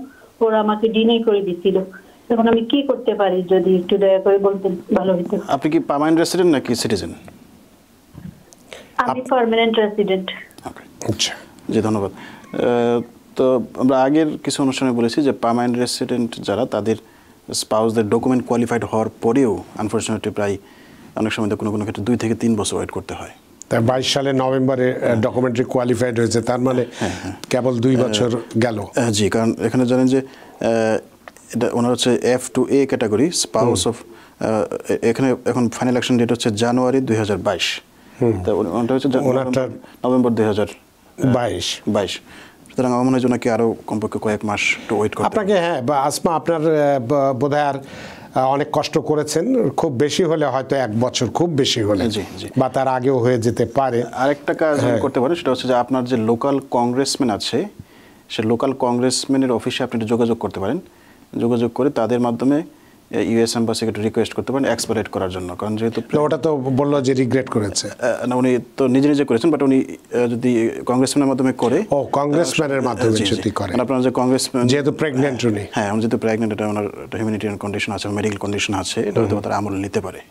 ওরা আমাকে ডিনাই করে দিছিল। এখন আমি কি করতে পারি যদি একটু দয়া করে বলতেন ভালো হতো। আপনি কি পার্মানেন্ট রেসিডেন্ট নাকি সিটিজেন? আমি পার্মানেন্ট রেসিডেন্ট। আচ্ছা, জি, ধন্যবাদ। তো আমরা আগের কিছু অনুষ্ঠানে বলেছি যে পার্মানেন্ট রেসিডেন্ট যারা, তাদের স্পাউসদের ডকুমেন্ট কোয়ালিফাইড হওয়ার পরেও আনফর্চুনেটলি প্রায় অনেক সময় কোনো কোনো ক্ষেত্রে 2 থেকে 3 বছর ওয়েট করতে হয়। 22 সালে নভেম্বরে ডকুমেন্টারি কোয়ালিফাইড হয়েছে, তার মানে কেবল 2 বছর গেল। জি, কারণ এখানে জানেন যে এটা ওনার হচ্ছে F2A ক্যাটাগরি স্পাউস অফ, এখানে এখন ফাইনাল অ্যাকশন ডেট হচ্ছে জানুয়ারি 2022। তো ওনাটা হচ্ছে নভেম্বর 2022। সুতরাং আমার মনে হয় ওনাকে আরও কমপক্ষে কয়েক মাস একটু ওয়েট করতে আপনাকে, হ্যাঁ, বা আসমা আপনার বোধহয় আর অনেক কষ্ট করেছেন, খুব বেশি হলে হয়তো 1 বছর, খুব বেশি হলে বা তার আগেও হয়ে যেতে পারে। আরেকটা কাজ করতে পারেন, সেটা হচ্ছে যে আপনার যে লোকাল কংগ্রেসম্যান আছে, সে লোকাল কংগ্রেসম্যানের অফিসে আপনি যোগাযোগ করতে পারেন। যোগাযোগ করে তাদের মাধ্যমে ইউএস এম্বাসিকে একটু রিকোয়েস্ট করতে পারেন এক্সপারেট করার জন্য। কারণ যেহেতু ওটা তো বললো যে রিগ্রেট করেছে, না উনি তো নিজে নিজে করেছেন, বাট উনি যদি কংগ্রেসম্যানের মাধ্যমে করে, কংগ্রেসম্যানের মাধ্যমে যদি করে, আপনার যে কংগ্রেসম্যান যেহেতু প্রেগনেন্ট উনি, হ্যাঁ, উনি যেহেতু প্রেগনেন্ট, এটা ওনার একটা হিউম্যানিটেরিয়ান কন্ডিশন আছে, মেডিকেল কন্ডিশন আছে, এটা হয়তো তারা আমল নিতে পারে।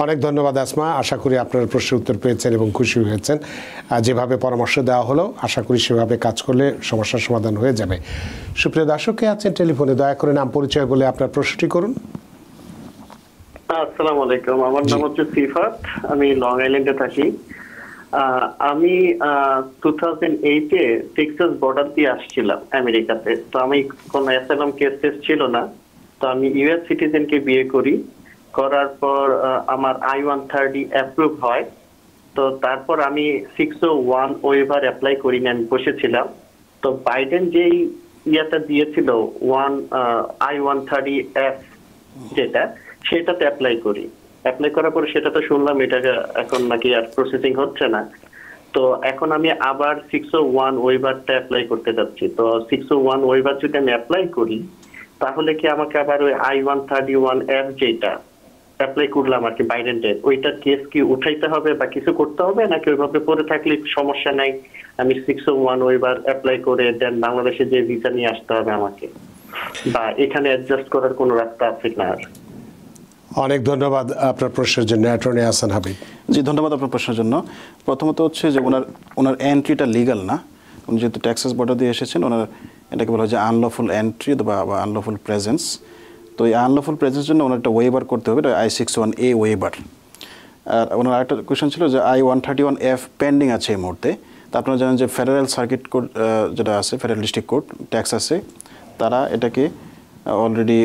অনেক ধন্যবাদ আসমা। আশা করি আপনার প্রশ্নের উত্তর পেয়েছেন এবং খুশি হয়েছেন। যেভাবে পরামর্শ দেওয়া হলো, আশা করি সেভাবে কাজ করলে সমস্যার সমাধান হয়ে যাবে। সুপ্রিয় দর্শক, কে আছেন টেলিফোনে? দয়া করে নাম পরিচয় বলে আপনার প্রশ্নটি করুন। আসসালামু আলাইকুম, আমার নাম হচ্ছে সিফাত, আমি লং আইল্যান্ডে থাকি। আমি 2008-এ টেক্সাস বর্ডার দিয়ে আসছিলাম আমেরিকাতে। তো আমি কোনো অ্যাসাইলাম কেস ছিল না, তো আমি ইউএস সিটিজেনকে বিয়ে করি। করার পর আমার I-130 অ্যাপ্রুভ হয়। তো তারপর আমি 601 ওয়েভার অ্যাপ্লাই করি না, আমি বসেছিলাম। তো বাইডেন যেই ইয়েটা দিয়েছিল I-130F যেটা, সেটাতে অ্যাপ্লাই করি। অ্যাপ্লাই করার পর সেটা তো শুনলাম এটা এখন নাকি আর প্রসেসিং হচ্ছে না। তো এখন আমি আবার 601 ওয়েভারটা অ্যাপ্লাই করতে যাচ্ছি। তো 601 ওয়েভার যদি আমি অ্যাপ্লাই করি, তাহলে কি আমাকে আবার ওই I-131F যেটা অ্যাপ্লাই করলাম আর কি বাইডেনের, ওইটার কেস কি উঠাইতে হবে বা কিছু করতে হবে, নাকি ওইভাবে পড়ে থাকলে সমস্যা নাই, আমি 601 ওয়েভার অ্যাপ্লাই করে দেন বাংলাদেশে যে ভিসা নিয়ে আসতে হবে আমাকে, বা এখানে অ্যাডজাস্ট করার কোনো রাস্তা আছে না? অনেক ধন্যবাদ আপনার প্রশ্নের জন্য, অ্যাটর্নি হাসান হাবিব। জি, ধন্যবাদ আপনার প্রশ্নের জন্য। প্রথমত হচ্ছে যে ওনার এন্ট্রিটা লিগাল না। উনি যেহেতু টেক্সাস বর্ডার দিয়ে এসেছেন, ওনার এটাকে বলা হয় যে আনলফুল এন্ট্রি বা আনলফুল প্রেজেন্স। তো এই আনলফুল প্রেজেন্স জন্য ওনার একটা ওয়েবার করতে হবে, এটা I-61A ওয়েবার। আর ওনার আরেকটা কোয়েশ্চেন ছিল যে I-131F পেন্ডিং আছে এই মুহূর্তে। তা আপনারা জানেন যে ফেডারেল সার্কিট কোর্ট যেটা আছে, ফেডারেল ডিস্ট্রিক্ট কোর্ট টেক্সাসে, তারা এটাকে অলরেডি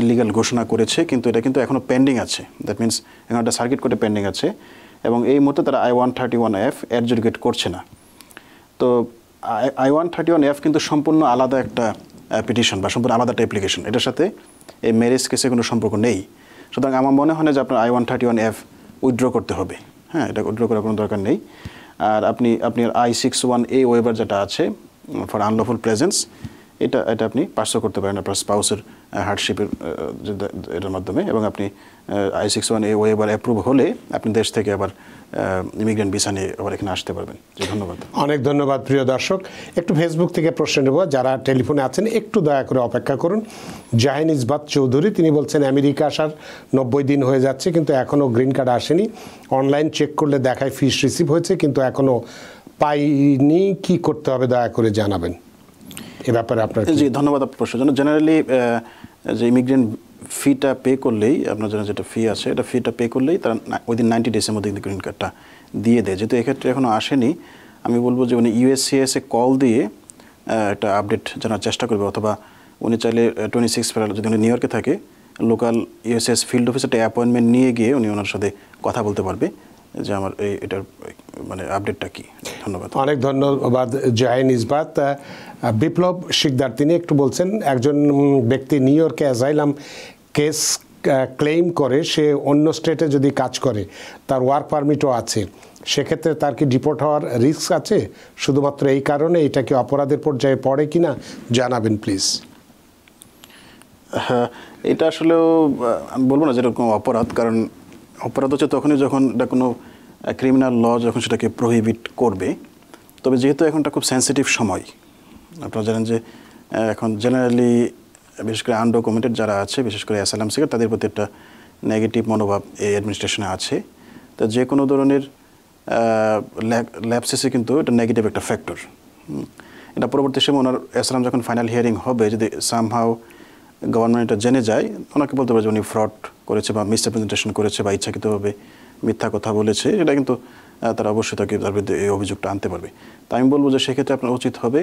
ইলিগাল ঘোষণা করেছে, কিন্তু এটা কিন্তু এখনও পেন্ডিং আছে। দ্যাট মিনস এখন একটা সার্কিট কোর্টে পেন্ডিং আছে এবং এই মুহূর্তে তারা I-131F অ্যাডজুডিকেট করছে না। তো I-131F কিন্তু সম্পূর্ণ আলাদা একটা পিটিশন বা সম্পূর্ণ আলাদা একটা অ্যাপ্লিকেশন, এটার সাথে এই ম্যারেজ কেসে কোনো সম্পর্ক নেই। সুতরাং আমার মনে হয় না যে আপনার I-131F উইথড্র করতে হবে। হ্যাঁ, এটা উইথড্র করার কোনো দরকার নেই। আর আপনার I-61A ওয়েবার যেটা আছে ফর আনলফুল প্রেজেন্স, এটা আপনি পার্সো করতে পারেন আপনার স্পাউসের হার্ডশিপের এটার মাধ্যমে, এবং আপনি I-61A ওয়েবার অ্যাপ্রুভ হলে আপনি দেশ থেকে আবার ইমিগ্রেন্ট ভিসা নিয়ে আবার এখানে আসতে পারবেন। জি, ধন্যবাদ। অনেক ধন্যবাদ প্রিয় দর্শক। একটু ফেসবুক থেকে প্রশ্ন নেব, যারা টেলিফোনে আছেন একটু দয়া করে অপেক্ষা করুন। জাহিন ইসবাত চৌধুরী তিনি বলছেন আমেরিকা আসার 90 দিন হয়ে যাচ্ছে কিন্তু এখনও গ্রিন কার্ড আসেনি, অনলাইন চেক করলে দেখায় ফিস রিসিভ হয়েছে কিন্তু এখনও পাইনি, কি করতে হবে দয়া করে জানাবেন এ ব্যাপারে আপনার। জি, ধন্যবাদ আপনার প্রশ্নের জন্য। জেনারেলি যে ইমিগ্রেন্ট ফিটা পে করলেই, আপনার জন্য যেটা ফি আছে এটা ফিটা পে করলেই তারা উইদিন 90 ডেজের মধ্যে কিন্তু গ্রিন কার্ডটা দিয়ে দেয়। যেহেতু এক্ষেত্রে এখনও আসেনি, আমি বলবো যে উনি ইউএসসিএসে কল দিয়ে একটা আপডেট জানার চেষ্টা করবে, অথবা উনি চাইলে 26 ফেব্রুয়ারি যদি উনি নিউ ইয়র্কে থাকে লোকাল ইউএসএস ফিল্ড অফিসে অ্যাপয়েন্টমেন্ট নিয়ে গিয়ে উনি ওনার সাথে কথা বলতে পারবে যে আমার এটার মানে আপডেটটা কি। ধন্যবাদ। অনেক ধন্যবাদ জাহিন ইসবাত। বিপ্লব শিকদার তিনি একটু বলছেন একজন ব্যক্তি নিউ ইয়র্কে অ্যাজাইলাম কেস ক্লেম করে, সে অন্য স্টেটে যদি কাজ করে তার ওয়ার্ক পারমিটও আছে, সেক্ষেত্রে তার কি ডিপোর্ট হওয়ার রিস্ক আছে? শুধুমাত্র এই কারণে এটা কি অপরাধের পর্যায়ে পড়ে কিনা জানাবেন প্লিজ। হ্যাঁ, এটা আসলেও আমি বলবো না যে এরকম অপরাধ, কারণ অপরাধ হচ্ছে তখনই যখন এটা কোনো ক্রিমিনাল ল যখন সেটাকে প্রহিবিট করবে। তবে যেহেতু এখন এটা খুব সেন্সিটিভ সময়, আপনারা জানেন যে এখন জেনারেলি বিশেষ করে আনডকুমেন্টেড যারা আছে, বিশেষ করে অ্যাসাইলাম সিকার, তাদের প্রতি একটা নেগেটিভ মনোভাব এই অ্যাডমিনিস্ট্রেশনে আছে। তো যে কোনো ধরনের ল্যাপসেসে কিন্তু এটা নেগেটিভ একটা ফ্যাক্টর। এটা পরবর্তী সময় ওনার অ্যাসাইলাম যখন ফাইনাল হিয়ারিং হবে, যদি সামহাও গভর্নমেন্ট এটা জেনে যায়, ওনাকে বলতে পারে যে উনি ফ্রড করেছে বা মিসরিপ্রেজেন্টেশন করেছে বা ইচ্ছাকৃতভাবে মিথ্যা কথা বলেছে, এটা কিন্তু তারা অবশ্যই তাকে তার বিরুদ্ধে এই অভিযোগটা আনতে পারবে। তাই আমি বলবো যে সেক্ষেত্রে আপনার উচিত হবে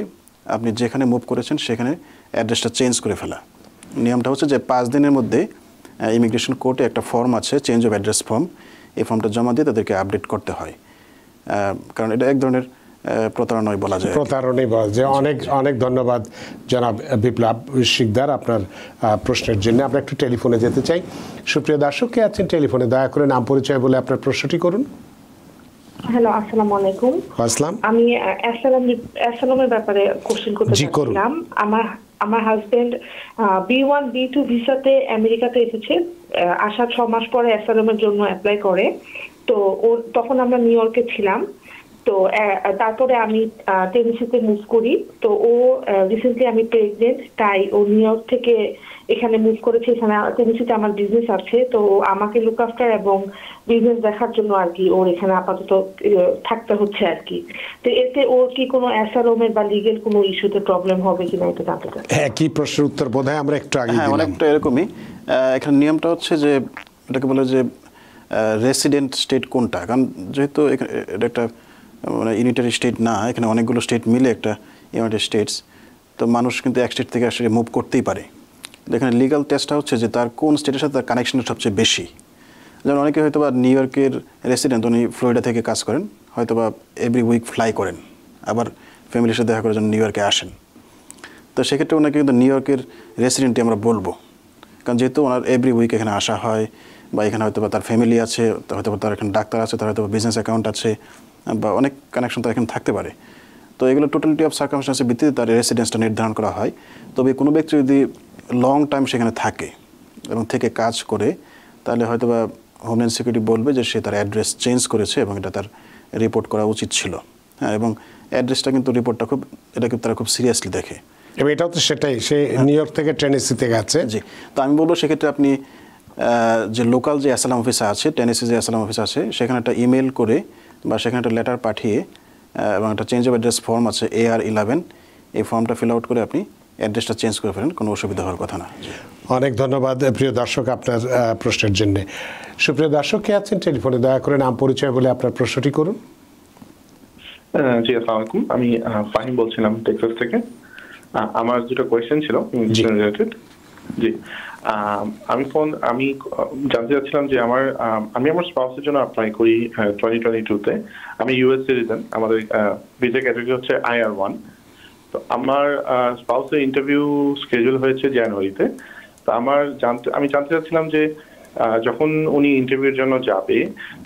আপনি যেখানে মুভ করেছেন সেখানে অ্যাড্রেসটা চেঞ্জ করে ফেলা। নিয়মটা হচ্ছে যে 5 দিনের মধ্যে ইমিগ্রেশন কোর্টে একটা ফর্ম আছে, চেঞ্জ অফ অ্যাড্রেস ফর্ম, এই ফর্মটা জমা দিয়ে তাদেরকে আপডেট করতে হয়, কারণ এটা এক ধরনের প্রতারণাই বলা যায়। প্রতারণাই বলা যায়। অনেক অনেক ধন্যবাদ জনাব বিপ্লব শিকদার আপনার প্রশ্নের জন্য। আমরা একটু টেলিফোনে যেতে চাই। সুপ্রিয় দর্শক কে আছেন টেলিফোনে, দয়া করে নাম পরিচয় বলে আপনার প্রশ্নটি করুন। হ্যালো, আসসালামু আলাইকুম। আসসালাম। আমি অ্যাসালামের ব্যাপারে কোশ্চেন করতে চাচ্ছিলাম। আমার হাজবেন্ড B1 B2 ভিসাতে আমেরিকাতে এসেছে, আসার 6 মাস পরে অ্যাসালামের জন্য অ্যাপ্লাই করে। তো তখন আমরা নিউ ইয়র্কে ছিলাম। তো তারপরে আমি টেনেসিতে মুভ করি। তো ও রিসেন্টলি আমি প্রেগনেন্ট, তাই ও নিউ ইয়র্ক থেকে এখানে মুভ করেছে। এখানে টেনেসিতে আমার বিজনেস আছে, তো আমাকে লুক আফটার এবং বিজনেস দেখার জন্য আর কি ওর এখানে আপাতত থাকতে হচ্ছে আর কি। তো এতে ওর কি কোনো অ্যাসাইলামের বা লিগ্যাল কোনো ইস্যুতে প্রবলেম হবে কিনা এটা জানতে চাই। হ্যাঁ, কি প্রশ্নের উত্তর বোধহয় আমরা একটু আগে দিলাম। অনেকটা এরকমই। এখানে নিয়মটা হচ্ছে যে এটাকে বলে যে রেসিডেন্ট স্টেট কোনটা, কারণ যেহেতু এটা একটা মানে ইউনিটারি স্টেট না, এখানে অনেকগুলো স্টেট মিলে একটা ইউনাইটেড স্টেটস, তো মানুষ কিন্তু এক স্টেট থেকে এক স্টেটে মুভ করতেই পারে। এখানে লিগাল টেস্টটা হচ্ছে যে তার কোন স্টেটের সাথে তার কানেকশনটা সবচেয়ে বেশি। যেমন অনেকে হয়তো বা নিউ ইয়র্কের রেসিডেন্ট, উনি ফ্লোরিডা থেকে কাজ করেন, হয়তো বা এভরি উইক ফ্লাই করেন, আবার ফ্যামিলির সাথে দেখা করার জন্য নিউ ইয়র্কে আসেন। তো সেক্ষেত্রে ওনাকে কিন্তু নিউ ইয়র্কের রেসিডেন্টই আমরা বলবো, কারণ যেহেতু ওনার এভরি উইক এখানে আসা হয়, বা এখানে হয়তো বা তার ফ্যামিলি আছে, হয়তো তার এখানে ডাক্তার আছে, তার হয়তো বিজনেস অ্যাকাউন্ট আছে, বা অনেক কানেকশন তার এখানে থাকতে পারে। তো এগুলো টোটালিটি অফ সার্কামস্টান্সের ভিত্তিতে তার রেসিডেন্সটা নির্ধারণ করা হয়। তবে কোনো ব্যক্তি যদি লং টাইম সেখানে থাকে এবং থেকে কাজ করে, তাহলে হয়তো বা হোমল্যান্ড সিকিউরিটি বলবে যে সে তার অ্যাড্রেস চেঞ্জ করেছে এবং এটা তার রিপোর্ট করা উচিত ছিল। হ্যাঁ, এবং অ্যাড্রেসটা কিন্তু রিপোর্টটা এটা কিন্তু তারা খুব সিরিয়াসলি দেখে। এবং এটাও তো সেটাই, সে নিউ ইয়র্ক থেকে টেনেসিতে গেছে। জি, তো আমি বলবো সেক্ষেত্রে আপনি যে লোকাল যে অ্যাসাইলাম অফিস আছে, টেনেসি যে অ্যাসাইলাম অফিস আছে, সেখানে একটা ইমেল করে বা সেখানে একটা লেটার পাঠিয়ে এবং একটা চেঞ্জ অফ অ্যাড্রেস ফর্ম আছে AR11, এই ফর্মটা ফিল আউট করে আপনি অ্যাড্রেসটা চেঞ্জ করে ফেলেন, কোনো অসুবিধা হওয়ার কথা না। অনেক ধন্যবাদ প্রিয় দর্শক আপনার প্রশ্নের জন্য। সুপ্রিয় দর্শক কে আছেন টেলিফোনে, দয়া করে নাম পরিচয় বলে আপনার প্রশ্নটি করুন। জি, আসসালামু আলাইকুম। আমি ফাহিম বলছিলাম টেক্সাস থেকে। আমার দুটো কোয়েশ্চেন ছিল ইমিগ্রেশন রিলেটেড। জি, আমি জানতে চাচ্ছিলাম যে আমি আমার স্পাউসের জন্য অ্যাপ্লাই করি 2022-তে। আমি ইউএস সিটিজেন, আমাদের ভিসা ক্যাটাগরি হচ্ছে IR1। তো আমার স্পাউসের ইন্টারভিউ স্কেজুল হয়েছে জানুয়ারিতে। তো আমি জানতে চাচ্ছিলাম যে যখন উনি ইন্টারভিউর জন্য যাবে,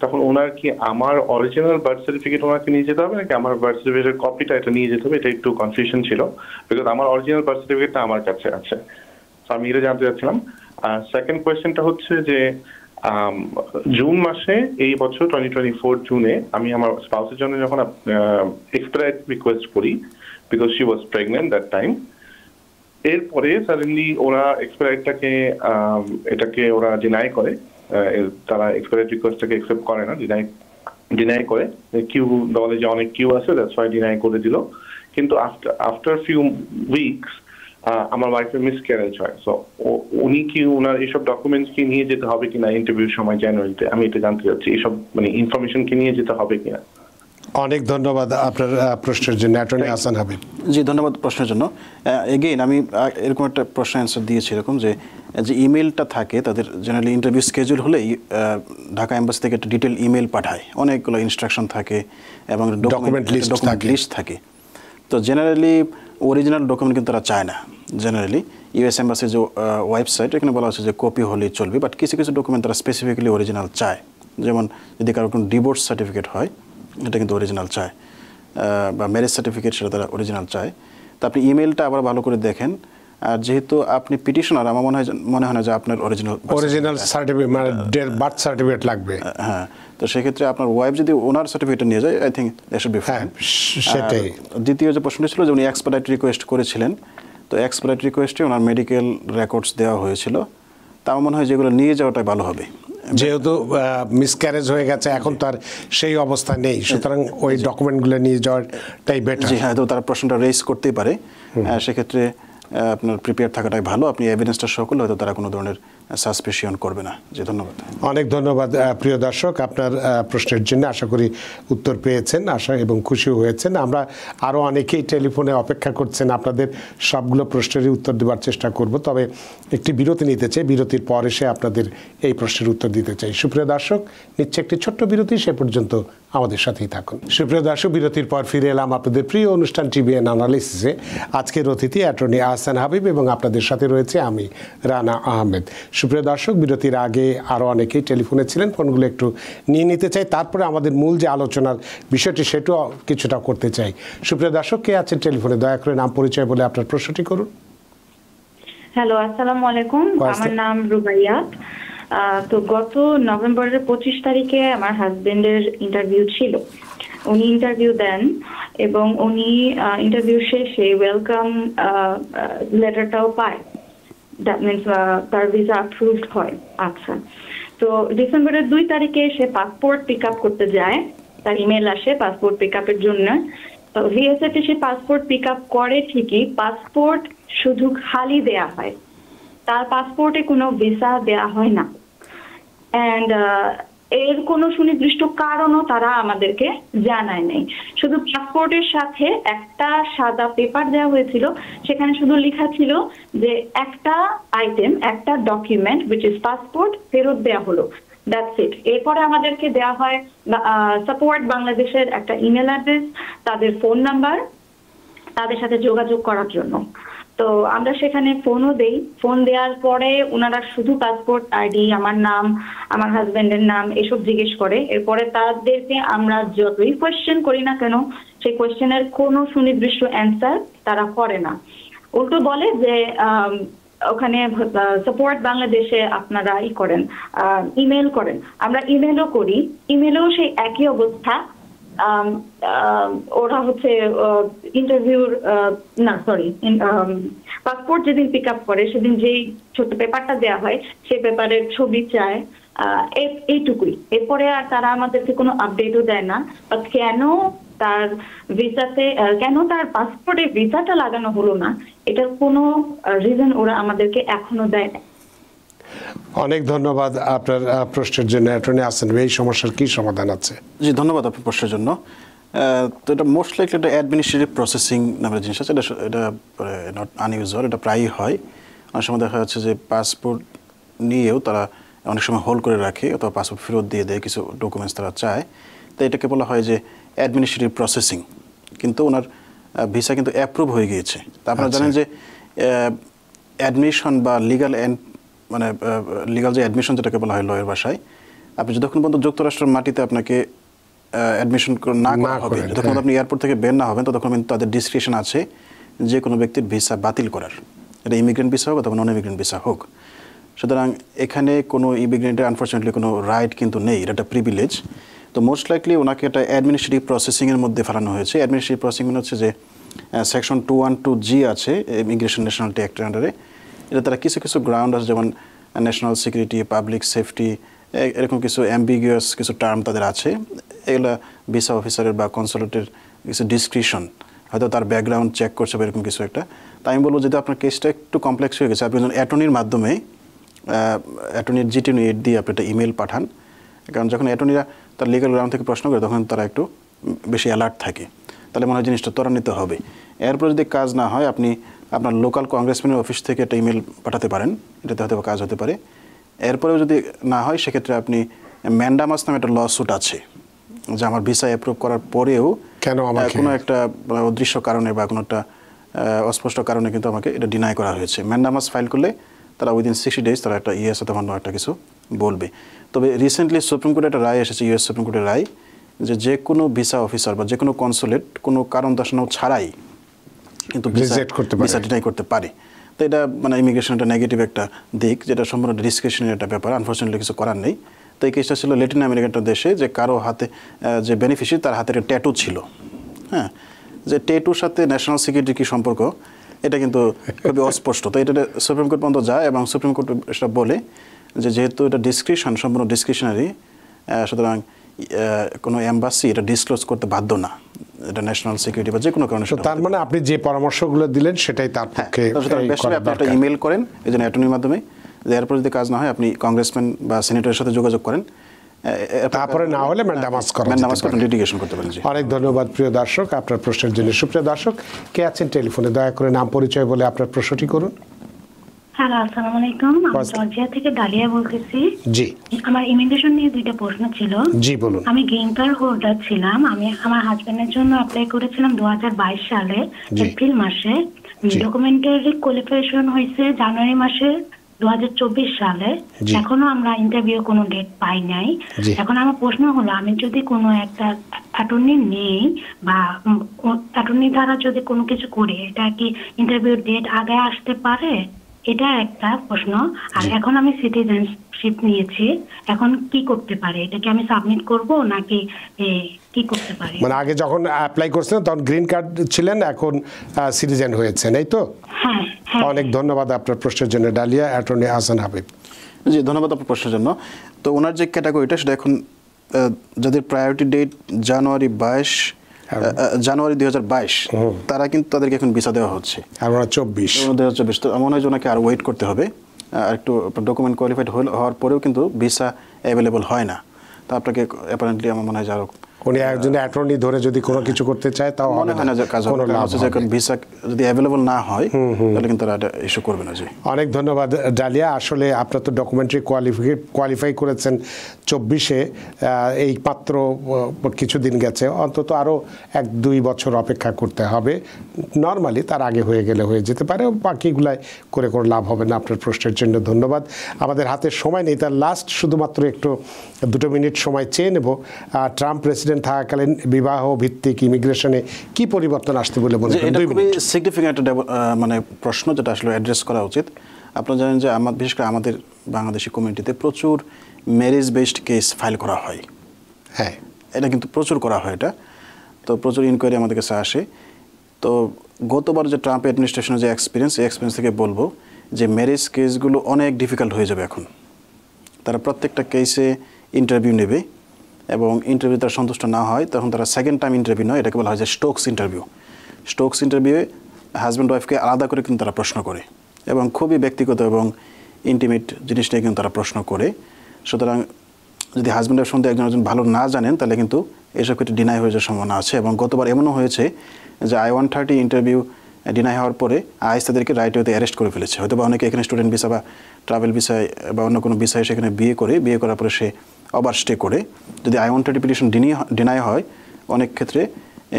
তখন ওনার কি আমার অরিজিনাল বার্থ সার্টিফিকেট ওনাকে নিয়ে যেতে হবে নাকি আমার বার্থ সার্টিফিকেটের কপিটা এটা নিয়ে যেতে হবে? এটা একটু কনফিউশন ছিল, বিকজ আমার অরিজিনাল বার্থ সার্টিফিকেটটা আমার কাছে আছে। তো আমি এটা জানতে চাচ্ছিলাম। সেকেন্ড কোয়েশ্চেনটা হচ্ছে যে জুন মাসে এই বছর 2024 জুনে আমি আমার স্পাউসের জন্য যখন এক্সপায়ার রিকোয়েস্ট করি, because she was pregnant that time, এরপরে সাডেনলি ওরা এক্সপায়ারটাকে এটাকে ওরা ডিনাই করে, তারা এক্সপায়ার রিকোয়েস্টটাকে অ্যাকসেপ্ট করে না, ডিনাই করে, কিউ বলে যে অনেক কিউ আছে, দ্যাটস ওয়াই ডিনাই করে দিল। কিন্তু আফটার ফিউ উইকস আমার ওয়াইফের মিসক্যারেজ হয়। সো উনি কি ওনার এইসব ডকুমেন্টস কি নিয়ে যেতে হবে কিনা ইন্টারভিউর সময় জানুয়ারিতে, আমি এটা জানতে চাচ্ছি, এইসব মানে ইনফরমেশন কি নিয়ে যেতে হবে কিনা। অনেক ধন্যবাদ আপনার প্রশ্নের জন্য অ্যাটর্নি হাসান হাবিব। জি ধন্যবাদ প্রশ্নের জন্য। এগেইন আমি এরকম একটা প্রশ্ন অ্যান্সার দিয়েছি এরকম যে ইমেলটা থাকে তাদের জেনারেলি ইন্টারভিউ স্কেজুল হলেই ঢাকা এম্বাসি থেকে একটা ডিটেল ইমেল পাঠায়, অনেকগুলো ইনস্ট্রাকশন থাকে এবং ডকুমেন্ট লিস্ট থাকে। তো জেনারেলি অরিজিনাল ডকুমেন্ট কিন্তু তারা চায় না। জেনারেলি ইউএস এম্বাসির যে ওয়েবসাইট এখানে বলা হচ্ছে যে কপি হলেই চলবে, বাট কিছু কিছু ডকুমেন্ট তারা স্পেসিফিক্যালি অরিজিনাল চায়। যেমন যদি কারো কোনো ডিভোর্স সার্টিফিকেট হয় এটা কিন্তু অরিজিনাল চায়, বা ম্যারেজ সার্টিফিকেট সেটা তারা অরিজিনাল চায়। তো আপনি ইমেলটা আবার ভালো করে দেখেন। আর যেহেতু আপনি পিটিশনার, আমার মনে হয় না যে আপনার অরিজিনাল সার্টিফিকেট মানে বার্থ সার্টিফিকেট লাগবে। হ্যাঁ, তো সেক্ষেত্রে আপনার ওয়াইফ যদি ওনার সার্টিফিকেটটা নিয়ে যায়, I think that should be fine. সেটাই। দ্বিতীয় যে প্রশ্নটি ছিল যে উনি এক্সপার্ট রিকোয়েস্ট করেছিলেন, তো এক্সপার্ট রিকোয়েস্টে ওনার মেডিকেল রেকর্ডস দেওয়া হয়েছিল। তা আমার মনে হয় যেগুলো নিয়ে যাওয়াটাই ভালো হবে, যেহেতু মিসক্যারেজ হয়ে গেছে এখন তার সেই অবস্থা নেই, সুতরাং ওই ডকুমেন্টগুলো নিয়ে যাওয়াটাই বেটার। জি হ্যাঁ, তো তার প্রশ্নটা রেজ করতেই পারে, সেক্ষেত্রে আপনার প্রিপেয়ার থাকাটাই ভালো। আপনি এভিডেন্সটা শো করলে হয়তো তারা কোনো ধরনের সাসপেশন করবে না। জি ধন্যবাদ। অনেক ধন্যবাদ প্রিয় দর্শক, আপনার প্রশ্নের জন্য আশা করি উত্তর পেয়েছেন, আশা এবং খুশিও হয়েছেন। আমরা আরও অনেকেই টেলিফোনে অপেক্ষা করছেন, আপনাদের সবগুলো প্রশ্নেরই উত্তর দেওয়ার চেষ্টা করব। তবে একটি বিরতি নিতে চাই, বিরতির পর এসে আপনাদের এই প্রশ্নের উত্তর দিতে চাই। সুপ্রিয় দর্শক, নিচ্ছে একটি ছোট্ট বিরতি, সে পর্যন্ত আমাদের সাথেই থাকুন। সুপ্রিয় দর্শক, বিরতির পর ফিরে এলাম আপনাদের প্রিয় অনুষ্ঠান টিভিএন অ্যানালিসিসে। আজকের অতিথি অ্যাটর্নি হাসান হাবিব এবং আপনাদের সাথে রয়েছে আমি রানা আহমেদ। সুপ্রিয় দর্শক, বিরতির আগে আরও অনেকেই টেলিফোনে ছিলেন, ফোনগুলো একটু নিয়ে নিতে চাই, তারপরে আমাদের মূল যে আলোচনার বিষয়টি সেটাও কিছুটা করতে চাই। সুপ্রিয় দর্শক, কে আছেন টেলিফোনে? দয়া করে নাম পরিচয় বলে আপনার প্রশ্নটি করুন। হ্যালো, আসসালামু আলাইকুম। আমার নাম রুবাইয়া। তো গত নভেম্বরের 25 তারিখে আমার হাজবেন্ডের ইন্টারভিউ ছিল। উনি ইন্টারভিউ দেন এবং উনি ইন্টারভিউ শেষে ওয়েলকাম লেটারটাও পায়। দ্যাট মিনস তার ভিসা অ্যাপ্রুভড হয়। আচ্ছা, তো ডিসেম্বরের 2 তারিখে সে পাসপোর্ট পিক আপ করতে যায়, তার ইমেল আসে পাসপোর্ট পিক আপের জন্য। ভিএসএতে সে পাসপোর্ট পিক আপ করে ঠিকই, পাসপোর্ট শুধু খালি দেয়া হয়, তার পাসপোর্টে কোনো ভিসা দেয়া হয় না। অ্যান্ড এর কোনো সুনির্দিষ্ট কারণও তারা আমাদেরকে জানায় নাই। শুধু পাসপোর্টের সাথে একটা সাদা পেপার দেওয়া হয়েছিল, সেখানে শুধু লেখা ছিল যে একটা আইটেম, একটা ডকুমেন্ট উইচ ইজ পাসপোর্ট ফেরত দেওয়া হলো, দ্যাটস ইট। এরপরে আমাদেরকে দেওয়া হয় সাপোর্ট বাংলাদেশের একটা ইমেল অ্যাড্রেস, তাদের ফোন নাম্বার, তাদের সাথে যোগাযোগ করার জন্য। তো আমরা সেখানে ফোনও দেই। ফোন দেওয়ার পরে ওনারা শুধু পাসপোর্ট আইডি, আমার নাম, আমার হাজবেন্ডের নাম এসব জিজ্ঞেস করে। এরপরে তাদেরকে আমরা যতই কোয়েশ্চেন করি না কেন, সেই কোয়েশ্চেনের কোনো সুনির্দিষ্ট অ্যান্সার তারা করে না। উল্টো বলে যে ওখানে সাপোর্ট বাংলাদেশে আপনারা করেন, ইমেল করেন। আমরা ইমেলও করি, ইমেলেও সেই একই অবস্থা। ওরা হচ্ছে ইন্টারভিউর পাসপোর্ট যেদিন পিক আপ করে সেদিন যেই ছোট পেপারটা দেওয়া হয় সেই পেপারের ছবি চায়, এইটুকুই। এরপরে আর তারা আমাদেরকে কোনো আপডেটও দেয় না। কেন তার ভিসাতে, কেন তার পাসপোর্টে ভিসাটা লাগানো হলো না, এটার কোনো রিজন ওরা আমাদেরকে এখনো দেয় না। অনেক ধন্যবাদ আপনার প্রশ্নের জন্য অ্যাটর্নি হাসান। এই সমস্যার কি সমাধান আছে? জি ধন্যবাদ আপনার প্রশ্নের জন্য। তো এটা মোস্ট লাইকলি একটা অ্যাডমিনিস্ট্রেটিভ প্রসেসিং নামের জিনিস আছে, এটা নট আনইউজুয়াল, এটা প্রায়ই হয়। অনেক সময় দেখা যাচ্ছে যে পাসপোর্ট নিয়েও তারা অনেক সময় হোল্ড করে রাখে অথবা পাসপোর্ট ফেরত দিয়ে দেয়, কিছু ডকুমেন্টস তারা চায়। তো এটাকে বলা হয় যে অ্যাডমিনিস্ট্রেটিভ প্রসেসিং, কিন্তু ওনার ভিসা কিন্তু অ্যাপ্রুভ হয়ে গিয়েছে। তা আপনারা জানেন যে অ্যাডমিশন বা লিগাল যে অ্যাডমিশন যেটাকে বলা হয় লয়ের ভাষায়, আপনি যতক্ষণ পর্যন্ত যুক্তরাষ্ট্রের মাটিতে আপনাকে অ্যাডমিশন না করা হবে, যতক্ষণ আপনি এয়ারপোর্ট থেকে বের না হবেন, ততক্ষণ কিন্তু তাদের ডিসক্রিপশন আছে যে কোনো ব্যক্তির ভিসা বাতিল করার, এটা ইমিগ্রেন্ট ভিসা হোক অথবা নন ইমিগ্রেন্ট ভিসা হোক। সুতরাং এখানে কোনো ইমিগ্রেন্টের আনফর্চুনেটলি কোনো রাইট কিন্তু নেই, এটা একটা প্রিভিলেজ। তো মোস্ট লাইকলি ওনাকে একটা অ্যাডমিনিস্ট্রেটিভ প্রসেসিংয়ের মধ্যে ফেলানো হয়েছে। অ্যাডমিনিস্ট্রেটিভ প্রসেসিং মানে হচ্ছে যে সেকশন 212G আছে ইমিগ্রেশন ন্যাশনালিটি অ্যাক্টের আন্ডারে, এটা তারা কিছু কিছু গ্রাউন্ড আছে, যেমন ন্যাশনাল সিকিউরিটি, পাবলিক সেফটি, এরকম কিছু অ্যাম্বিগুয়াস কিছু টার্ম তাদের আছে। এগুলো ভিসা অফিসারের বা কনসুলেটের কিছু ডিসক্রিপশন, হয়তো তার ব্যাকগ্রাউন্ড চেক করছে বা এরকম কিছু একটা। তাই আমি বলবো যদি আপনার কেসটা একটু কমপ্লেক্স হয়ে গেছে, আপনি অ্যাটর্নির মাধ্যমে অ্যাটর্নির GT8 দিয়ে আপনি একটা ইমেল পাঠান, কারণ যখন অ্যাটর্নিরা তার লিগাল গ্রাউন্ড থেকে প্রশ্ন করে তখন তারা একটু বেশি অ্যালার্ট থাকে, তাহলে মনে হয় জিনিসটা ত্বরান্বিত হবে। এরপর যদি কাজ না হয় আপনি আপনার লোকাল কংগ্রেসম্যানের অফিস থেকে একটা ইমেল পাঠাতে পারেন, এটাতে হয়তো কাজ হতে পারে। এরপরেও যদি না হয় সেক্ষেত্রে আপনি ম্যান্ডামাস নামে একটা লসুট আছে, যে আমার ভিসা অ্যাপ্রুভ করার পরেও কেন কোনো একটা অদৃশ্য কারণে বা কোনো একটা অস্পষ্ট কারণে কিন্তু আমাকে এটা ডিনাই করা হয়েছে। ম্যান্ডামাস ফাইল করলে তারা উইদিন 60 days তারা একটা ইয়েস অথবা অন্য একটা কিছু বলবে। তবে রিসেন্টলি সুপ্রিম কোর্টে একটা রায় এসেছে, US সুপ্রিম কোর্টের রায়, যে কোনো ভিসা অফিসার বা যে কোনো কনসুলেট কোনো কারণ দর্শানো ছাড়াই কিন্তু ভিসা ডিনাই করতে পারে। তো এটা মানে ইমিগ্রেশন একটা নেগেটিভ একটা দিক, যেটা সম্পূর্ণ ডিসক্রিপশনের একটা ব্যাপার, আনফর্চুনেটলি কিছু করার নেই। তো এই কেসটা ছিল ল্যাটিন আমেরিকার একটা দেশে, যে কারো হাতে যে বেনিফিশিয়ারি তার হাতে একটা ট্যাটু ছিল, হ্যাঁ, যে ট্যাটুর সাথে ন্যাশনাল সিকিউরিটির কী সম্পর্ক এটা কিন্তু খুবই অস্পষ্ট। তো এটা সুপ্রিম কোর্ট পর্যন্ত যায় এবং সুপ্রিম কোর্ট সেটা বলে যে যেহেতু এটা ডিসক্রিপশন, সম্পূর্ণ ডিসক্রিপশনারি, সুতরাং কোনো এম্বাসি এটা ডিসক্লোজ করতে বাধ্য না, এটা ন্যাশনাল সিকিউরিটি বা যে কোনো কারণে। তার মানে আপনি যে পরামর্শগুলো দিলেন সেটাই তার পক্ষে। আপনি একটা ইমেল করেন এই জন্য অ্যাটর্নির মাধ্যমে, এরপর যদি কাজ না হয় আপনি কংগ্রেসম্যান বা সিনেটরের সাথে যোগাযোগ করেন, তারপরে না হলে ম্যান্ডামাস করেন, লিটিগেশন করতে পারেন। অনেক ধন্যবাদ প্রিয় দর্শক আপনার প্রশ্নের জন্য। সুপ্রিয় দর্শক, কে আছেন টেলিফোনে, দয়া করে নাম পরিচয় বলে আপনার প্রশ্নটি করুন। হ্যালো, আসসালামু আলাইকুম। আমি জর্জিয়া থেকে ডালিয়া বলতেছি। জি, আমার ইমিগ্রেশন নিয়ে দুইটা প্রশ্ন ছিল। জি বলুন। আমি গ্রিন কার্ড হোল্ডার ছিলাম। আমি আমার হাজবেন্ডের জন্য অ্যাপ্লাই করেছিলাম 2022 সালে এপ্রিল মাসে। ডকুমেন্টারি কোয়ালিফিকেশন হয়েছে জানুয়ারি মাসে 2024 সালে। এখনো আমরা ইন্টারভিউ কোনো ডেট পাই নাই। এখন আমার প্রশ্ন হলো, আমি যদি কোনো একটা অ্যাটর্নি নেই বা অ্যাটর্নি দ্বারা যদি কোনো কিছু করি, এটা কি ইন্টারভিউ ডেট আগে আসতে পারে? এটা একটা প্রশ্ন। আর এখন আমি সিটিজেনশিপ নিয়েছি, এখন কি করতে পারে? এটা কি আমি সাবমিট করব নাকি কি করতে পারি? মানে আগে যখন অ্যাপ্লাই করছিলেন তখন গ্রিন কার্ড ছিলেন, এখন সিটিজেন হয়েছেন, এই তো? হ্যাঁ। অনেক ধন্যবাদ আপনার প্রশ্নের জন্য ডালিয়া। অ্যাটর্নি হাসান হাবিব। জি, ধন্যবাদ আপনার প্রশ্নের জন্য। তো ওনার যে ক্যাটাগরিটা সেটা এখন যাদের প্রায়োরিটি ডেট জানুয়ারি 2022, তারা কিন্তু তাদেরকে এখন ভিসা দেওয়া হচ্ছে। আর 2024, তো মনে হয় যে ওনাকে আর ওয়েট করতে হবে, আর একটু ডকুমেন্ট কোয়ালিফাইড হওয়ার পরেও কিন্তু ভিসা অ্যাভেলেবল হয় না। তো আপনাকে অ্যাপারেন্টলি আমার মনে হয় যে আরও উনি একজন অ্যাটর্নি ধরে যদি কোনো কিছু করতে চায় তাও মনে হয় না যে কাজ হবে, কারণ ভিসা যদি অ্যাভেলেবল না হয় তাহলে কিন্তু তারা ইস্যু করবে না। জি, অনেক ধন্যবাদ ডালিয়া। আসলে আপনার তো ডকুমেন্টারি কোয়ালিফাই করেছেন 24-এ, এই মাত্র কিছুদিন গেছে, অন্তত আরও 1-2 বছর অপেক্ষা করতে হবে। নর্মালি তার আগে হয়ে গেলে হয়ে যেতে পারে, বাকিগুলাই করে কোনো লাভ হবে না। আপনার প্রশ্নের জন্য ধন্যবাদ। আমাদের হাতে সময় নেই, তার লাস্ট শুধুমাত্র একটু 2 মিনিট সময় চেয়ে নেব। ট্রাম্প প্রেসিডেন্ট থাকাকালীন বিবাহ ভিত্তিক ইমিগ্রেশনে কি পরিবর্তন আসতে বলে মনে করেন? খুবই সিগনিফিক্যান্ট একটা মানে প্রশ্ন, যেটা আসলে অ্যাড্রেস করা উচিত। আপনারা জানেন যে বিশেষ করে আমাদের বাংলাদেশি কমিউনিটিতে প্রচুর ম্যারেজ বেসড কেস ফাইল করা হয়। হ্যাঁ, এটা কিন্তু প্রচুর করা হয় এটা। তো প্রচুর ইনকোয়ারি আমাদের কাছে আসে। তো গতবার যে ট্রাম্প অ্যাডমিনিস্ট্রেশনের যে এক্সপিরিয়েন্স, এই এক্সপিরিয়েন্স থেকে বলবো যে ম্যারেজ কেসগুলো অনেক ডিফিকাল্ট হয়ে যাবে এখন। তারা প্রত্যেকটা কেসে ইন্টারভিউ নেবে এবং ইন্টারভিউ তারা সন্তুষ্ট না হয় তখন তারা সেকেন্ড টাইম ইন্টারভিউ নয়, এটাকে বলা হয় যে স্টোকস ইন্টারভিউ। স্টোকস ইন্টারভিউয়ে হাজব্যান্ড ওয়াইফকে আলাদা করে কিন্তু তারা প্রশ্ন করে এবং খুবই ব্যক্তিগত এবং ইন্টিমেট জিনিস নিয়ে কিন্তু তারা প্রশ্ন করে। সুতরাং যদি হাজব্যান্ডের সঙ্গে একজন ভালো না জানেন তাহলে কিন্তু এসব ক্ষেত্রে ডিনাই হয়ে যাওয়ার সম্ভাবনা আছে। এবং গতবার এমনও হয়েছে যে I-130 ইন্টারভিউ ডিনাই হওয়ার পরে আইস তাদেরকে রাইট ওয়েতে অ্যারেস্ট করে ফেলেছে। হয়তো বা অনেকে এখানে স্টুডেন্ট ভিসা বা ট্রাভেল ভিসায় বা অন্য কোনো ভিসায় সেখানে বিয়ে করার পরে সে ওভার স্টে করে, যদি I-130 পিটিশন ডিনাই হয় অনেক ক্ষেত্রে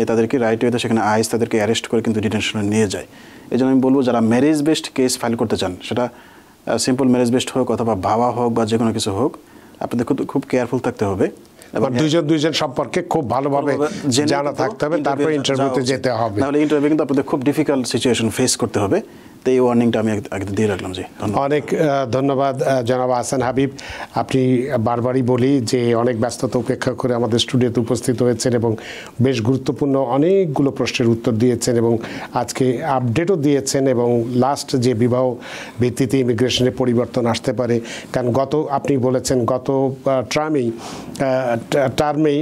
তাদেরকে রাইট ওয়েতে সেখানে আইস তাদেরকে অ্যারেস্ট করে কিন্তু ডিটেনশনে নিয়ে যায়। এই জন্য আমি বলবো যারা ম্যারেজ বেসড কেস ফাইল করতে চান, সেটা সিম্পল ম্যারেজ বেসড হোক অথবা ভাবা হোক বা যে কোনো কিছু হোক, আপনাদের খুব কেয়ারফুল থাকতে হবে। দুইজন সম্পর্কে খুব ভালোভাবে জানা থাকতে হবে, তারপর ইন্টারভিউতে যেতে হবে। নাহলে ইন্টারভিউ কিন্তু আপনাদের খুব ডিফিকাল্ট সিচুয়েশন ফেস করতে হবে। তো এই ওয়ার্নিংটা আমি আগে দিয়ে রাখলাম। জি, অনেক ধন্যবাদ জনাব আহসান হাবিব। আপনি বারবারই বলি যে অনেক ব্যস্ততা উপেক্ষা করে আমাদের স্টুডিওতে উপস্থিত হয়েছেন এবং বেশ গুরুত্বপূর্ণ অনেকগুলো প্রশ্নের উত্তর দিয়েছেন এবং আজকে আপডেটও দিয়েছেন এবং লাস্ট যে বিবাহ ভিত্তিতে ইমিগ্রেশনে পরিবর্তন আসতে পারে, কারণ আপনি বলেছেন গত টার্মেই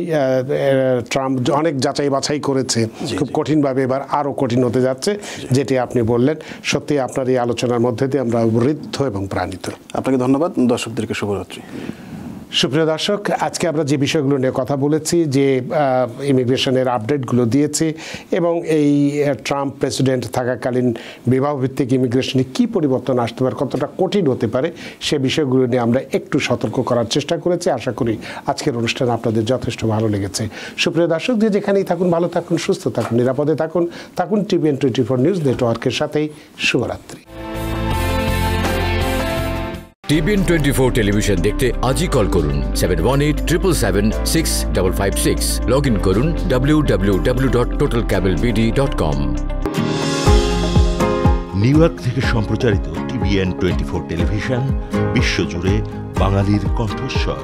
ট্রাম্প অনেক যাচাই বাছাই করেছে, খুব কঠিনভাবে এবার আরও কঠিন হতে যাচ্ছে, যেটি আপনি বললেন। সত্যি আপনার এই আলোচনার মধ্যে দিয়ে আমরা ঋদ্ধ এবং প্রাণিত। আপনাকে ধন্যবাদ, দর্শকদেরকে শুভরাত্রি। সুপ্রিয় দর্শক, আজকে আমরা যে বিষয়গুলো নিয়ে কথা বলেছি, যে ইমিগ্রেশনের আপডেটগুলো দিয়েছি এবং এই ট্রাম্প প্রেসিডেন্ট থাকাকালীন বিবাহভিত্তিক ইমিগ্রেশনে কী পরিবর্তন আসতে পারে, কতটা কঠিন হতে পারে, সে বিষয়গুলো নিয়ে আমরা একটু সতর্ক করার চেষ্টা করেছি। আশা করি আজকের অনুষ্ঠান আপনাদের যথেষ্ট ভালো লেগেছে। সুপ্রিয় দর্শক, যে যেখানেই থাকুন, ভালো থাকুন, সুস্থ থাকুন, নিরাপদে থাকুন, TVN 24 নিউজ নেটওয়ার্কের সাথেই শুভরাত্রি। TVN 24 টেলিভিশন দেখতে আজই কল করুন 7187776556। লগ ইন করুন www.totalcablebd.com। নিউ ইয়র্ক থেকে সম্প্রচারিত TVN 24 টেলিভিশন বিশ্বজুড়ে বাঙালির কণ্ঠস্বর।